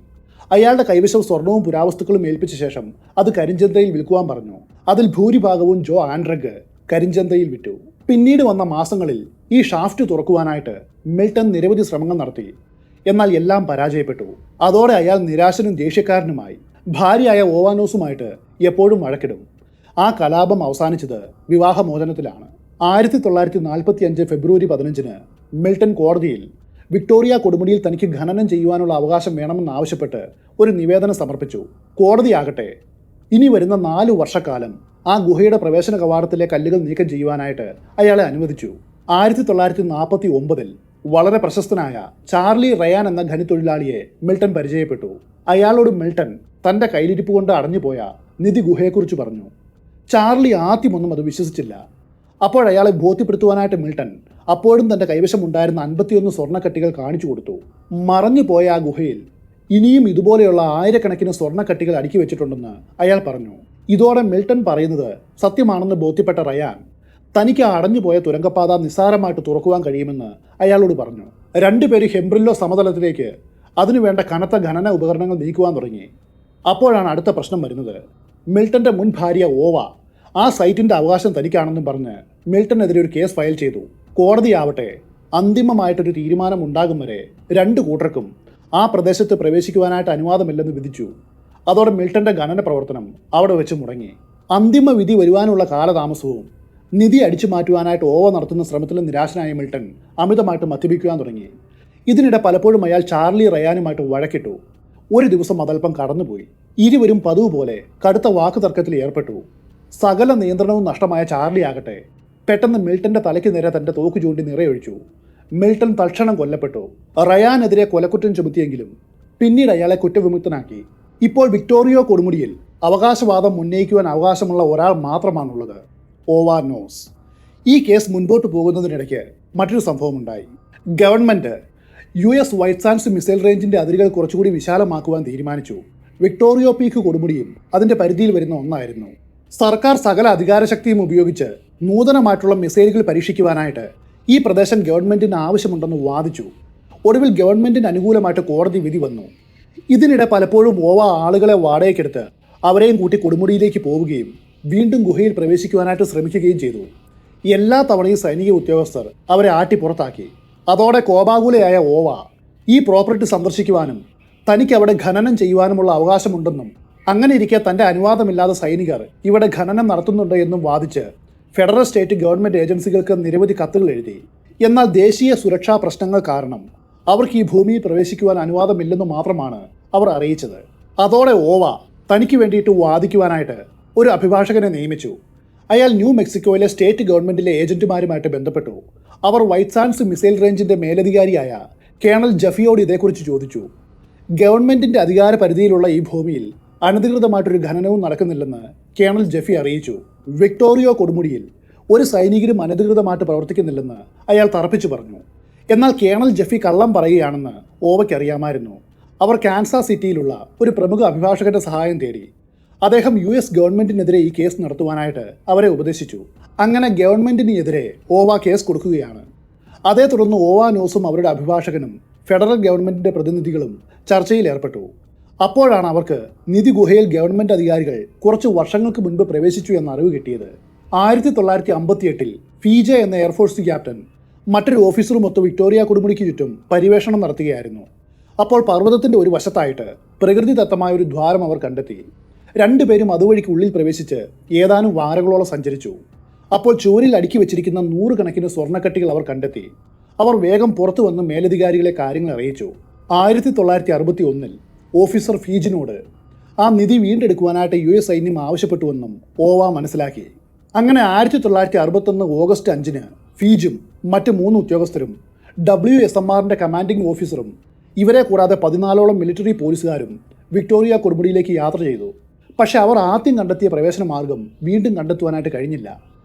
അയാളുടെ കൈവശം സ്വർണവും പുരാവസ്തുക്കളും ഏൽപ്പിച്ച ശേഷം അത് കരിഞ്ചന്തയിൽ വിൽക്കുവാൻ പറഞ്ഞു. അതിൽ ഭൂരിഭാഗവും ജോ ആൻഡ്രഗ കരിഞ്ചന്തയിൽ വിറ്റു. പിന്നീട് വന്ന മാസങ്ങളിൽ ഈ ഷാഫ്റ്റ് തുറക്കുവാനായിട്ട് മിൽട്ടൺ നിരവധി ശ്രമങ്ങൾ നടത്തി. എന്നാൽ എല്ലാം പരാജയപ്പെട്ടു. അതോടെ അയാൾ നിരാശനും ദേഷ്യക്കാരനുമായി. ഭാര്യയായ ഓവാനോസുമായിട്ട് എപ്പോഴും വഴക്കിടും. ആ കലാപം അവസാനിച്ചത് വിവാഹമോചനത്തിലാണ്. 1945 ഫെബ്രുവരി 15 മിൽട്ടൺ കോടതിയിൽ വിക്ടോറിയ കൊടുമുടിയിൽ തനിക്ക് ഖനനം ചെയ്യുവാനുള്ള അവകാശം വേണമെന്നാവശ്യപ്പെട്ട് ഒരു നിവേദനം സമർപ്പിച്ചു. കോടതിയാകട്ടെ ഇനി വരുന്ന 4 വർഷക്കാലം ആ ഗുഹയുടെ പ്രവേശന കവാടത്തിലെ കല്ലുകൾ നീക്കം ചെയ്യുവാനായിട്ട് അയാളെ അനുവദിച്ചു. 1949 വളരെ പ്രശസ്തനായ ചാർലി റയാൻ എന്ന ഖനിത്തൊഴിലാളിയെ മിൽട്ടൺ പരിചയപ്പെട്ടു. അയാളോട് മിൽട്ടൺ തൻ്റെ കയ്യിലിരിപ്പ് കൊണ്ട് അടഞ്ഞുപോയ നിധി ഗുഹയെക്കുറിച്ച് പറഞ്ഞു. ചാർലി ആദ്യമൊന്നും അത് വിശ്വസിച്ചില്ല. അപ്പോൾ അയാളെ ബോധ്യപ്പെടുത്തുവാനായിട്ട് മിൽട്ടൺ അപ്പോഴും തൻ്റെ കൈവശമുണ്ടായിരുന്ന 51 സ്വർണ്ണക്കട്ടികൾ കാണിച്ചു കൊടുത്തു. മറഞ്ഞു പോയ ആ ഗുഹയിൽ ഇനിയും ഇതുപോലെയുള്ള ആയിരക്കണക്കിന് സ്വർണ്ണക്കട്ടികൾ അടുക്കി വെച്ചിട്ടുണ്ടെന്ന് അയാൾ പറഞ്ഞു. ഇതോടെ മിൽട്ടൺ പറയുന്നത് സത്യമാണെന്ന് ബോധ്യപ്പെട്ട റയാൻ തനിക്ക് അടഞ്ഞുപോയ തുരങ്കപ്പാത നിസ്സാരമായിട്ട് തുറക്കുവാൻ കഴിയുമെന്ന് അയാളോട് പറഞ്ഞു. രണ്ടുപേരും ഹെംബ്രില്ലോ സമതലത്തിലേക്ക് അതിനുവേണ്ട കനത്ത ഖനന ഉപകരണങ്ങൾ നീക്കുവാൻ തുടങ്ങി. അപ്പോഴാണ് അടുത്ത പ്രശ്നം വരുന്നത്. മിൽട്ടൻ്റെ മുൻ ഭാര്യ ഓവ ആ സൈറ്റിൻ്റെ അവകാശം തനിക്കാണെന്നും പറഞ്ഞ് മിൽട്ടനെതിരെ ഒരു കേസ് ഫയൽ ചെയ്തു. കോടതിയാവട്ടെ അന്തിമമായിട്ടൊരു തീരുമാനം ഉണ്ടാകും വരെ രണ്ടു കൂട്ടർക്കും ആ പ്രദേശത്ത് പ്രവേശിക്കുവാനായിട്ട് അനുവാദമില്ലെന്ന് വിധിച്ചു. അതോടെ മിൽട്ടൻ്റെ ഖനന പ്രവർത്തനം അവിടെ വെച്ച് മുടങ്ങി. അന്തിമ വിധി വരുവാനുള്ള കാലതാമസവും നിധി അടിച്ചു മാറ്റുവാനായിട്ട് ഓവ നടത്തുന്ന ശ്രമത്തിൽ നിരാശനായ മിൽട്ടൺ അമിതമായിട്ട് മദ്യപിക്കുവാൻ തുടങ്ങി. ഇതിനിടെ പലപ്പോഴും അയാൾ ചാർലി റയാനുമായിട്ട് വഴക്കിട്ടു. ഒരു ദിവസം അതൽപ്പം കടന്നുപോയി. ഇരുവരും പതിവ് പോലെ കടുത്ത വാക്കുതർക്കത്തിൽ ഏർപ്പെട്ടു. സകല നിയന്ത്രണവും നഷ്ടമായ ചാർലി ആകട്ടെ പെട്ടെന്ന് മിൽട്ടൻ്റെ തലയ്ക്ക് നേരെ തൻ്റെ തോക്ക് ചൂണ്ടി നിറയൊഴിച്ചു. മിൽട്ടൺ തൽക്ഷണം കൊല്ലപ്പെട്ടു. റയാനെതിരെ കൊലക്കുറ്റം ചുമത്തിയെങ്കിലും പിന്നീട് അയാളെ കുറ്റവിമുക്തനാക്കി. ഇപ്പോൾ വിക്ടോറിയോ കൊടുമുടിയിൽ അവകാശവാദം ഉന്നയിക്കുവാൻ അവകാശമുള്ള ഒരാൾ മാത്രമാണുള്ളത്, ഓവ നോസ്. ഈ കേസ് മുൻപോട്ട് പോകുന്നതിനിടയ്ക്ക് മറ്റൊരു സംഭവമുണ്ടായി. Government US white sands missile റേഞ്ചിൻ്റെ അതിരുകൾ കുറച്ചുകൂടി വിശാലമാക്കുവാൻ തീരുമാനിച്ചു. വിക്ടോറിയോ പീക്ക് കൊടുമുടിയും അതിൻ്റെ പരിധിയിൽ വരുന്ന ഒന്നായിരുന്നു. സർക്കാർ സകല അധികാരശക്തിയും ഉപയോഗിച്ച് നൂതനമായിട്ടുള്ള മിസൈലുകൾ പരീക്ഷിക്കുവാനായിട്ട് ഈ പ്രദേശം ഗവൺമെൻറ്റിന് ആവശ്യമുണ്ടെന്ന് വാദിച്ചു. ഒടുവിൽ ഗവൺമെൻറ്റിന് അനുകൂലമായിട്ട് കോടതി വിധി വന്നു. ഇതിനിടെ പലപ്പോഴും ഓവ ആളുകളെ വാടകയ്ക്കെടുത്ത് അവരെയും കൂട്ടി കൊടുമുടിയിലേക്ക് പോവുകയും വീണ്ടും ഗുഹയിൽ പ്രവേശിക്കുവാനായിട്ട് ശ്രമിക്കുകയും ചെയ്തു. എല്ലാ തവണയും സൈനിക ഉദ്യോഗസ്ഥർ അവരെ ആട്ടി പുറത്താക്കി. അതോടെ കോപാകുലയായ ഓവ ഈ പ്രോപ്പർട്ടി സന്ദർശിക്കുവാനും തനിക്ക് അവിടെ ഖനനം ചെയ്യുവാനുമുള്ള അവകാശമുണ്ടെന്നും അങ്ങനെ ഇരിക്കെ തൻ്റെ അനുവാദമില്ലാതെ സൈനികർ ഇവിടെ ഖനനം നടത്തുന്നുണ്ട് എന്നും വാദിച്ച് ഫെഡറൽ സ്റ്റേറ്റ് ഗവൺമെൻറ് ഏജൻസികൾക്ക് നിരവധി കത്തുകൾ എഴുതി. എന്നാൽ ദേശീയ സുരക്ഷാ പ്രശ്നങ്ങൾ കാരണം അവർക്ക് ഈ ഭൂമിയിൽ പ്രവേശിക്കുവാൻ അനുവാദമില്ലെന്ന് മാത്രമാണ് അവർ അറിയിച്ചത്. അതോടെ ഓവ തനിക്ക് വേണ്ടിയിട്ട് വാദിക്കുവാനായിട്ട് ഒരു അഭിഭാഷകനെ നിയമിച്ചു. അയാൾ ന്യൂ മെക്സിക്കോയിലെ സ്റ്റേറ്റ് ഗവൺമെൻറ്റിലെ ഏജന്റുമാരുമായിട്ട് ബന്ധപ്പെട്ടു. അവർ വൈറ്റ് സാൻഡ്സ് മിസൈൽ റേഞ്ചിൻ്റെ മേലധികാരിയായ കേണൽ ജെഫിയോട് ഇതേക്കുറിച്ച് ചോദിച്ചു. ഗവൺമെൻറ്റിൻ്റെ അധികാര പരിധിയിലുള്ള ഈ ഭൂമിയിൽ അനധികൃതമായിട്ടൊരു ഖനനവും നടക്കുന്നില്ലെന്ന് കേണൽ ജെഫി അറിയിച്ചു. വിക്ടോറിയോ കൊടുമുടിയിൽ ഒരു സൈനികരും അനധികൃതമായിട്ട് പ്രവർത്തിക്കുന്നില്ലെന്ന് അയാൾ തറപ്പിച്ചു പറഞ്ഞു. എന്നാൽ കേണൽ ജെഫി കള്ളം പറയുകയാണെന്ന് ഓവയ്ക്കറിയാമായിരുന്നു. അവർ കാൻസാസ് സിറ്റിയിലുള്ള ഒരു പ്രമുഖ അഭിഭാഷകന്റെ സഹായം തേടി. അദ്ദേഹം US ഗവൺമെൻറ്റിനെതിരെ ഈ കേസ് നടത്തുവാനായിട്ട് അവരെ ഉപദേശിച്ചു. അങ്ങനെ ഗവൺമെൻറ്റിന് എതിരെ ഓവ കേസ് കൊടുക്കുകയാണ്. അതേ തുടർന്ന് ഓവ നോസും അവരുടെ അഭിഭാഷകനും ഫെഡറൽ ഗവൺമെൻറ്റിൻ്റെ പ്രതിനിധികളും ചർച്ചയിൽ ഏർപ്പെട്ടു. അപ്പോഴാണ് അവർക്ക് നിധി ഗുഹയിൽ ഗവൺമെൻറ് അധികാരികൾ കുറച്ച് വർഷങ്ങൾക്ക് മുൻപ് പ്രവേശിച്ചു എന്ന അറിവ് കിട്ടിയത്. 1958 ഫീജ എന്ന എയർഫോഴ്സ് ക്യാപ്റ്റൻ മറ്റൊരു ഓഫീസറുമൊത്ത് വിക്ടോറിയ കൊടുമുടിക്ക് ചുറ്റും പര്യവേഷണം നടത്തുകയായിരുന്നു. അപ്പോൾ പർവ്വതത്തിൻ്റെ ഒരു വശത്തായിട്ട് പ്രകൃതിദത്തമായ ഒരു ദ്വാരം അവർ കണ്ടെത്തി. രണ്ടുപേരും അതുവഴിക്ക് ഉള്ളിൽ പ്രവേശിച്ച് ഏതാനും വാരങ്ങളോളം സഞ്ചരിച്ചു. അപ്പോൾ ചുവരിൽ അടുക്കി വെച്ചിരിക്കുന്ന 100 കണക്കിന് സ്വർണ്ണക്കട്ടികൾ അവർ കണ്ടെത്തി. അവർ വേഗം പുറത്തു വന്ന് മേലധികാരികളെ കാര്യങ്ങൾ അറിയിച്ചു. 1961 ഓഫീസർ ഫീജിനോട് ആ നിധി വീണ്ടെടുക്കുവാനായിട്ട് US സൈന്യം ആവശ്യപ്പെട്ടുവെന്നും ഓവ മനസ്സിലാക്കി. അങ്ങനെ 1961 ഓഗസ്റ്റ് 5 ഫീജും മറ്റ് 3 ഉദ്യോഗസ്ഥരും WSMRന്റെ കമാൻഡിംഗ് ഓഫീസറും ഇവരെ കൂടാതെ 14ഓളം മിലിറ്ററി പോലീസുകാരും വിക്ടോറിയ കൊടുമുടിയിലേക്ക് യാത്ര ചെയ്തു. പക്ഷേ അവർ ആദ്യം കണ്ടെത്തിയ പ്രവേശന മാർഗം വീണ്ടും കണ്ടെത്തുവാനായിട്ട് കഴിഞ്ഞില്ല.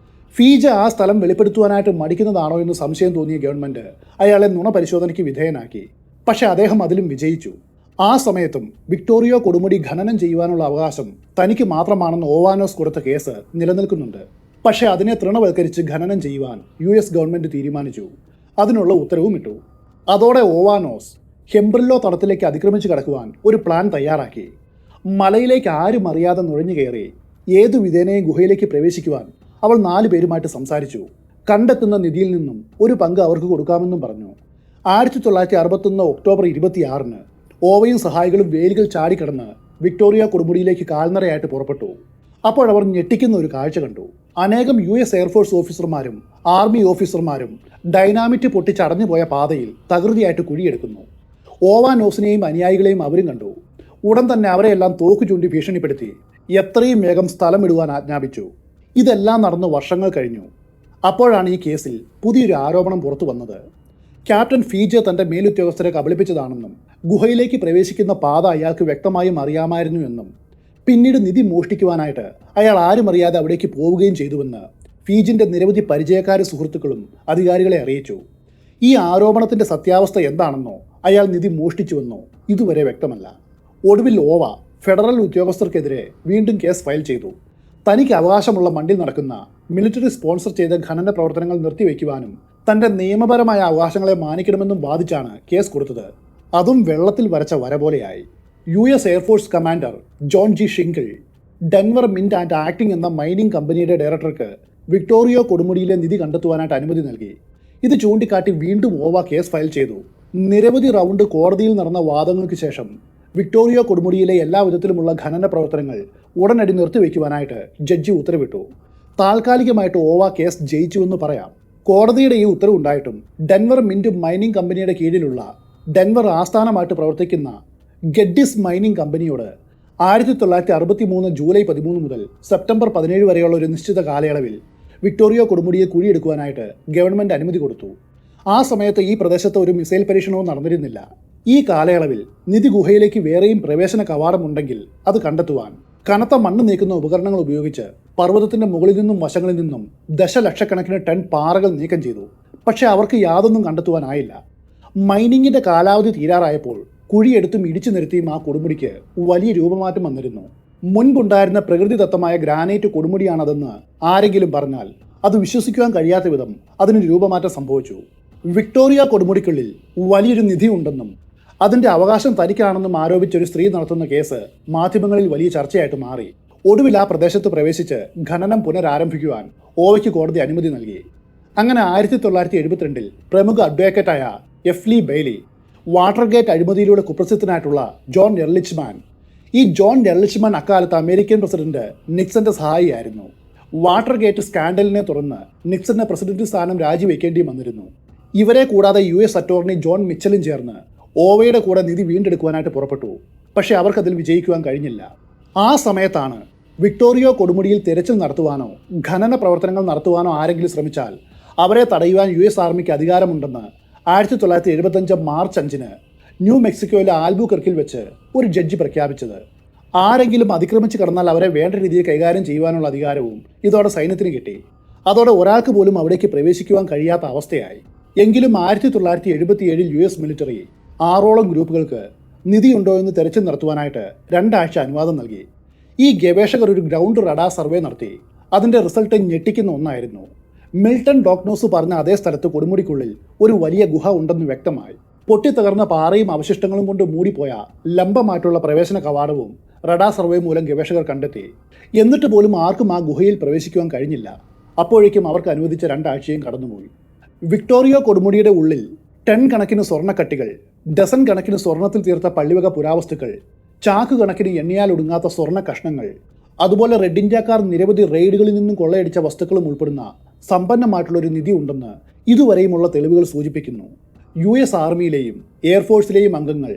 ഫീജ ആ സ്ഥലം വെളിപ്പെടുത്തുവാനായിട്ട് മടിക്കുന്നതാണോ എന്ന് സംശയം തോന്നിയ ഗവൺമെൻറ് അയാളെ നുണ പരിശോധനയ്ക്ക് വിധേയനാക്കി. പക്ഷേ അദ്ദേഹം അതിലും വിജയിച്ചു. ആ സമയത്തും വിക്ടോറിയോ കൊടുമുടി ഖനനം ചെയ്യുവാനുള്ള അവകാശം തനിക്ക് മാത്രമാണെന്ന് ഓവാനോസ് കൊടുത്ത കേസ് നിലനിൽക്കുന്നുണ്ട്. പക്ഷേ അതിനെ തൃണവൽക്കരിച്ച് ഖനനം ചെയ്യുവാൻ US ഗവൺമെൻറ് തീരുമാനിച്ചു. അതിനുള്ള ഉത്തരവും ഇട്ടു. അതോടെ ഓവാനോസ് ഹെംബ്രില്ലോ തടത്തിലേക്ക് അതിക്രമിച്ച് കടക്കുവാൻ ഒരു പ്ലാൻ തയ്യാറാക്കി. മലയിലേക്ക് ആരും അറിയാതെ നുഴഞ്ഞു കയറി ഏതു വിധേനയും ഗുഹയിലേക്ക് പ്രവേശിക്കുവാൻ അവൾ 4 പേരുമായിട്ട് സംസാരിച്ചു. കണ്ടെത്തുന്ന നിധിയിൽ നിന്നും ഒരു പങ്ക് അവർക്ക് കൊടുക്കാമെന്നും പറഞ്ഞു. 1961 ഒക്ടോബർ 26 ഓവയും സഹായികളും വേലികൾ ചാടിക്കടന്ന് വിക്ടോറിയ കൊടുമുടിയിലേക്ക് കാൽനടയായിട്ട് പുറപ്പെട്ടു. അപ്പോഴവർ ഞെട്ടിക്കുന്ന ഒരു കാഴ്ച കണ്ടു. അനേകം US എയർഫോഴ്സ് ഓഫീസർമാരും ആർമി ഓഫീസർമാരും ഡൈനാമിറ്റ് പൊട്ടിച്ചടഞ്ഞു പോയ പാതയിൽ തകൃതിയായിട്ട് കുഴിയെടുക്കുന്നു. ഓവാനോസിനെയും അനുയായികളെയും അവരും കണ്ടു. ഉടൻ തന്നെ അവരെയെല്ലാം തോക്ക് ചൂണ്ടി ഭീഷണിപ്പെടുത്തി എത്രയും വേഗം സ്ഥലമിടുവാൻ ആജ്ഞാപിച്ചു. ഇതെല്ലാം നടന്ന് വർഷങ്ങൾ കഴിഞ്ഞു. അപ്പോഴാണ് ഈ കേസിൽ പുതിയൊരു ആരോപണം പുറത്തു വന്നത്. ക്യാപ്റ്റൻ ഫീജ തൻ്റെ മേലുദ്യോഗസ്ഥരെ കബളിപ്പിച്ചതാണെന്നും ഗുഹയിലേക്ക് പ്രവേശിക്കുന്ന പാത അയാൾക്ക് വ്യക്തമായും അറിയാമായിരുന്നു എന്നും പിന്നീട് നിധി മോഷ്ടിക്കുവാനായിട്ട് അയാൾ ആരും അറിയാതെ അവിടേക്ക് പോവുകയും ചെയ്തുവെന്ന് ഫീജിന്റെ നിരവധി പരിചയക്കാരും സുഹൃത്തുക്കളും അധികാരികളെ അറിയിച്ചു. ഈ ആരോപണത്തിന്റെ സത്യാവസ്ഥ എന്താണെന്നോ അയാൾ നിധി മോഷ്ടിച്ചുവെന്നോ ഇതുവരെ വ്യക്തമല്ല. ഒടുവിൽ ഓവ ഫെഡറൽ ഉദ്യോഗസ്ഥർക്കെതിരെ വീണ്ടും കേസ് ഫയൽ ചെയ്തു. തനിക്ക് അവകാശമുള്ള മണ്ണിൽ നടക്കുന്ന മിലിറ്ററി സ്പോൺസർ ചെയ്ത ഖനന പ്രവർത്തനങ്ങൾ നിർത്തിവെക്കുവാനും തന്റെ നിയമപരമായ അവകാശങ്ങളെ മാനിക്കണമെന്നും വാദിച്ചാണ് കേസ് കൊടുത്തത്. അതും വെള്ളത്തിൽ വരച്ച വര പോലെയായി. US air force commander John G Shinkle Denver Mint and acting എന്ന മൈനിങ് കമ്പനിയുടെ ഡയറക്ടർക്ക് വിക്ടോറിയ കൊടുമുടിയിലെ നിധി കണ്ടെത്തുവാനായിട്ട് അനുമതി നൽകി. ഇത് ചൂണ്ടിക്കാട്ടി വീണ്ടും ഓവ കേസ് ഫയൽ ചെയ്തു. നിരവധി റൗണ്ട് കോടതിയിൽ നടന്ന വാദങ്ങൾക്ക് ശേഷം വിക്ടോറിയ കൊടുമുടിയിലെ എല്ലാ വിധത്തിലുമുള്ള ഖനന പ്രവർത്തനങ്ങൾ ഉടനടി നിർത്തിവെക്കുവാനായിട്ട് ജഡ്ജി ഉത്തരവിട്ടു. താൽക്കാലികമായിട്ട് ഓവ കേസ് ജയിച്ചുവെന്ന് പറയാം. കോടതിയുടെ ഈ ഉത്തരവുണ്ടായിട്ടും ഡെൻവർ മിന്റ് മൈനിങ് കമ്പനിയുടെ കീഴിലുള്ള ഡെൻവർ ആസ്ഥാനമായിട്ട് പ്രവർത്തിക്കുന്ന ഗെഡിസ് മൈനിങ് കമ്പനിയോട് 1963 ജൂലൈ 13 മുതൽ സെപ്റ്റംബർ 17 വരെയുള്ള ഒരു നിശ്ചിത കാലയളവിൽ വിക്ടോറിയ കൊടുമുടിയെ കുഴിയെടുക്കുവാനായിട്ട് ഗവൺമെൻറ് അനുമതി കൊടുത്തു. ആ സമയത്ത് ഈ പ്രദേശത്ത് ഒരു മിസൈൽ പരീക്ഷണവും നടന്നിരുന്നില്ല. ഈ കാലയളവിൽ നിധി ഗുഹയിലേക്ക് വേറെയും പ്രവേശന കവാടമുണ്ടെങ്കിൽ അത് കണ്ടെത്തുവാൻ കനത്ത മണ്ണ് നീക്കുന്ന ഉപകരണങ്ങൾ ഉപയോഗിച്ച് പർവ്വതത്തിന്റെ മുകളിൽ നിന്നും വശങ്ങളിൽ നിന്നും ദശലക്ഷക്കണക്കിന് ടൺ പാറകൾ നീക്കം ചെയ്തു. പക്ഷേ അവർക്ക് യാതൊന്നും കണ്ടെത്തുവാനായില്ല. മൈനിങ്ങിന്റെ കാലാവധി തീരാറായപ്പോൾ കുഴിയെടുത്തും ഇടിച്ചു നിരത്തിയും ആ കൊടുമുടിക്ക് വലിയ രൂപമാറ്റം വന്നിരുന്നു. മുൻപുണ്ടായിരുന്ന പ്രകൃതിദത്തമായ ഗ്രാനൈറ്റ് കൊടുമുടിയാണതെന്ന് ആരെങ്കിലും പറഞ്ഞാൽ അത് വിശ്വസിക്കുവാൻ കഴിയാത്ത വിധം അതിന് രൂപമാറ്റം സംഭവിച്ചു. വിക്ടോറിയ കൊടുമുടിക്കുള്ളിൽ വലിയൊരു നിധി ഉണ്ടെന്നും അതിന്റെ അവകാശം തനിക്കാണെന്നും ആരോപിച്ചൊരു സ്ത്രീ നടത്തുന്ന കേസ് മാധ്യമങ്ങളിൽ വലിയ ചർച്ചയായിട്ട് മാറി. ഒടുവിൽ ആ പ്രദേശത്ത് പ്രവേശിച്ച് ഖനനം പുനരാരംഭിക്കുവാൻ ഓവയ്ക്ക് കോടതി അനുമതി നൽകി. അങ്ങനെ 1972 പ്രമുഖ അഡ്വക്കേറ്റായ എഫ് ലീ ബെയ്ലി, വാട്ടർഗേറ്റ് അഴിമതിയിലൂടെ കുപ്രസിദ്ധനായിട്ടുള്ള ജോൺ എർലിച്ച്മാൻ, ഈ ജോൺ എർലിച്ച്മാൻ അക്കാലത്ത് അമേരിക്കൻ പ്രസിഡന്റ് നിക്സന്റെ സഹായിയായിരുന്നു. വാട്ടർഗേറ്റ് സ്കാൻഡലിനെ തുടർന്ന് നിക്സന്റെ പ്രസിഡന്റ് സ്ഥാനം രാജിവെക്കേണ്ടി വന്നിരുന്നു. ഇവരെ കൂടാതെ US അറ്റോർണി ജോൺ മിച്ചലും ചേർന്ന് ഓവയുടെ കൂടെ നിധി വീണ്ടെടുക്കുവാനായിട്ട് പുറപ്പെട്ടു. പക്ഷേ അവർക്കതിൽ വിജയിക്കുവാൻ കഴിഞ്ഞില്ല. ആ സമയത്താണ് വിക്ടോറിയ കൊടുമുടിയിൽ തിരച്ചിൽ നടത്തുവാനോ ഖനന പ്രവർത്തനങ്ങൾ നടത്തുവാനോ ആരെങ്കിലും ശ്രമിച്ചാൽ അവരെ തടയുവാൻ US ആർമിക്ക് അധികാരമുണ്ടെന്ന് 1975 മാർച്ച് 5 ന്യൂ മെക്സിക്കോയിലെ ആൽബുകർക്കിൽ വെച്ച് ഒരു ജഡ്ജി പ്രഖ്യാപിച്ചത്. ആരെങ്കിലും അതിക്രമിച്ച് കടന്നാൽ അവരെ വേണ്ട രീതിയിൽ കൈകാര്യം ചെയ്യുവാനുള്ള അധികാരവും ഇതോടെ സൈന്യത്തിന് കിട്ടി. അതോടെ ഒരാൾക്ക് പോലും അവിടേക്ക് പ്രവേശിക്കുവാൻ കഴിയാത്ത അവസ്ഥയായി. എങ്കിലും 1977 US മിലിറ്ററി 6ഓളം ഗ്രൂപ്പുകൾക്ക് നിധിയുണ്ടോ എന്ന് തെരച്ചിൽ നടത്തുവാനായിട്ട് 2 ആഴ്ച അനുവാദം നൽകി. ഈ ഗവേഷകർ ഒരു ഗ്രൗണ്ട് റഡാർ സർവേ നടത്തി. അതിൻ്റെ റിസൾട്ട് ഞെട്ടിക്കുന്ന ഒന്നായിരുന്നു. മിൽട്ടൺ ഡോക്നോസ് പറഞ്ഞ അതേ സ്ഥലത്ത് കൊടുമുടിക്കുള്ളിൽ ഒരു വലിയ ഗുഹ ഉണ്ടെന്ന് വ്യക്തമായി. പൊട്ടിത്തകർന്ന പാറയും അവശിഷ്ടങ്ങളും കൊണ്ട് മൂടിപ്പോയ ലംബമായിട്ടുള്ള പ്രവേശന കവാടവും റഡാർ സർവേ മൂലം ഗവേഷകർ കണ്ടെത്തി. എന്നിട്ട് പോലും ആർക്കും ആ ഗുഹയിൽ പ്രവേശിക്കുവാൻ കഴിഞ്ഞില്ല. അപ്പോഴേക്കും അവർക്ക് അനുവദിച്ച 2 ആഴ്ചയും കടന്നുപോയി. വിക്ടോറിയ കൊടുമുടിയുടെ ഉള്ളിൽ ടൺ കണക്കിന് സ്വർണ്ണക്കട്ടികൾ, ഡസൻ കണക്കിന് സ്വർണ്ണത്തിൽ തീർത്ത പള്ളിവക പുരാവസ്തുക്കൾ, ചാക്ക് കണക്കിന് എണ്ണിയാൽ ഒടുങ്ങാത്ത സ്വർണ്ണ കഷ്ണങ്ങൾ, അതുപോലെ റെഡ് ഇന്ത്യക്കാർ നിരവധി റെയ്ഡുകളിൽ നിന്നും കൊള്ളയടിച്ച വസ്തുക്കളും ഉൾപ്പെടുന്ന സമ്പന്നമായിട്ടുള്ളൊരു നിധി ഉണ്ടെന്ന് ഇതുവരെയുമുള്ള തെളിവുകൾ സൂചിപ്പിക്കുന്നു. US ആർമിയിലെയും എയർഫോഴ്സിലെയും അംഗങ്ങൾ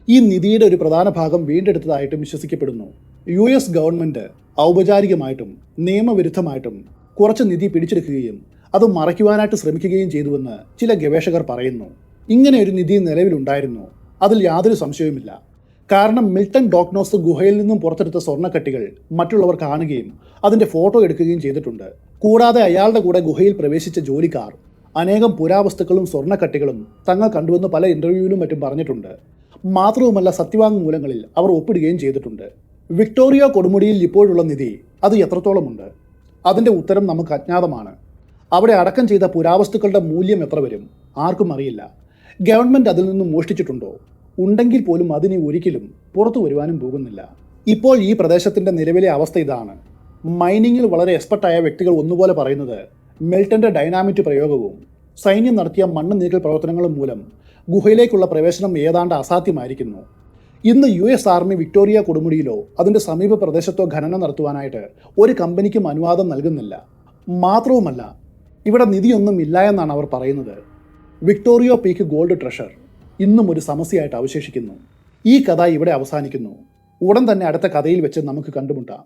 ഈ നിധിയുടെ ഒരു പ്രധാന ഭാഗം വീണ്ടെടുത്തതായിട്ടും വിശ്വസിക്കപ്പെടുന്നു. US ഗവൺമെൻറ് ഔപചാരികമായിട്ടും നിയമവിരുദ്ധമായിട്ടും കുറച്ച് നിധി പിടിച്ചെടുക്കുകയും അത് മറയ്ക്കുവാനായിട്ട് ശ്രമിക്കുകയും ചെയ്തുവെന്ന് ചില ഗവേഷകർ പറയുന്നു. ഇങ്ങനെ ഒരു നിധി നിലവിലുണ്ടായിരുന്നു, അതിൽ യാതൊരു സംശയവുമില്ല. കാരണം മിൽട്ടൺ ഡോക്നോസ് ഗുഹയിൽ നിന്നും പുറത്തെടുത്ത സ്വർണ്ണക്കട്ടികൾ മറ്റുള്ളവർ കാണുകയും അതിൻ്റെ ഫോട്ടോ എടുക്കുകയും ചെയ്തിട്ടുണ്ട്. കൂടാതെ അയാളുടെ കൂടെ ഗുഹയിൽ പ്രവേശിച്ച ജോലിക്കാർ അനേകം പുരാവസ്തുക്കളും സ്വർണ്ണക്കട്ടികളും തങ്ങൾ കണ്ടുവെന്ന് പല ഇൻ്റർവ്യൂവിലും മറ്റും പറഞ്ഞിട്ടുണ്ട്. മാത്രവുമല്ല സത്യവാങ്മൂലങ്ങളിൽ അവർ ഒപ്പിടുകയും ചെയ്തിട്ടുണ്ട്. വിക്ടോറിയ കൊടുമുടിയിൽ ഇപ്പോഴുള്ള നിധി അത് എത്രത്തോളമുണ്ട്? അതിൻ്റെ ഉത്തരം നമുക്ക് അജ്ഞാതമാണ്. അവിടെ അടക്കം ചെയ്ത പുരാവസ്തുക്കളുടെ മൂല്യം എത്ര വരും ആർക്കും അറിയില്ല. ഗവൺമെൻറ് അതിൽ നിന്നും മോഷ്ടിച്ചിട്ടുണ്ടോ? ഉണ്ടെങ്കിൽ പോലും അതിന് ഒരിക്കലും പുറത്തു വരുവാനും പോകുന്നില്ല. ഇപ്പോൾ ഈ പ്രദേശത്തിൻ്റെ നിലവിലെ അവസ്ഥ ഇതാണ്. മൈനിങ്ങിൽ വളരെ എക്സ്പെർട്ടായ വ്യക്തികൾ ഒന്നുപോലെ പറയുന്നത് മിൽട്ടൻ്റെ ഡൈനാമിറ്റ് പ്രയോഗവും സൈന്യം നടത്തിയ മണ്ണ് നീക്കൽ പ്രവർത്തനങ്ങളും മൂലം ഗുഹയിലേക്കുള്ള പ്രവേശനം ഏതാണ്ട് അസാധ്യമായിരിക്കുന്നു. ഇന്ന് US ആർമി വിക്ടോറിയ കൊടുമുടിയിലോ അതിൻ്റെ സമീപ പ്രദേശത്തോ ഖനനം നടത്തുവാനായിട്ട് ഒരു കമ്പനിക്കും അനുവാദം നൽകുന്നില്ല. മാത്രവുമല്ല ഇവിടെ നിധിയൊന്നും ഇല്ല എന്നാണ് അവർ പറയുന്നത്. വിക്ടോറിയ പീക്ക് ഗോൾഡ് ട്രഷർ ഇന്നും ഒരു സമസ്യയായിട്ട് അവശേഷിക്കുന്നു. ഈ കഥ ഇവിടെ അവസാനിക്കുന്നു. ഉടൻ തന്നെ അടുത്ത കഥയിൽ വെച്ച് നമുക്ക് കണ്ടുമുട്ടാം.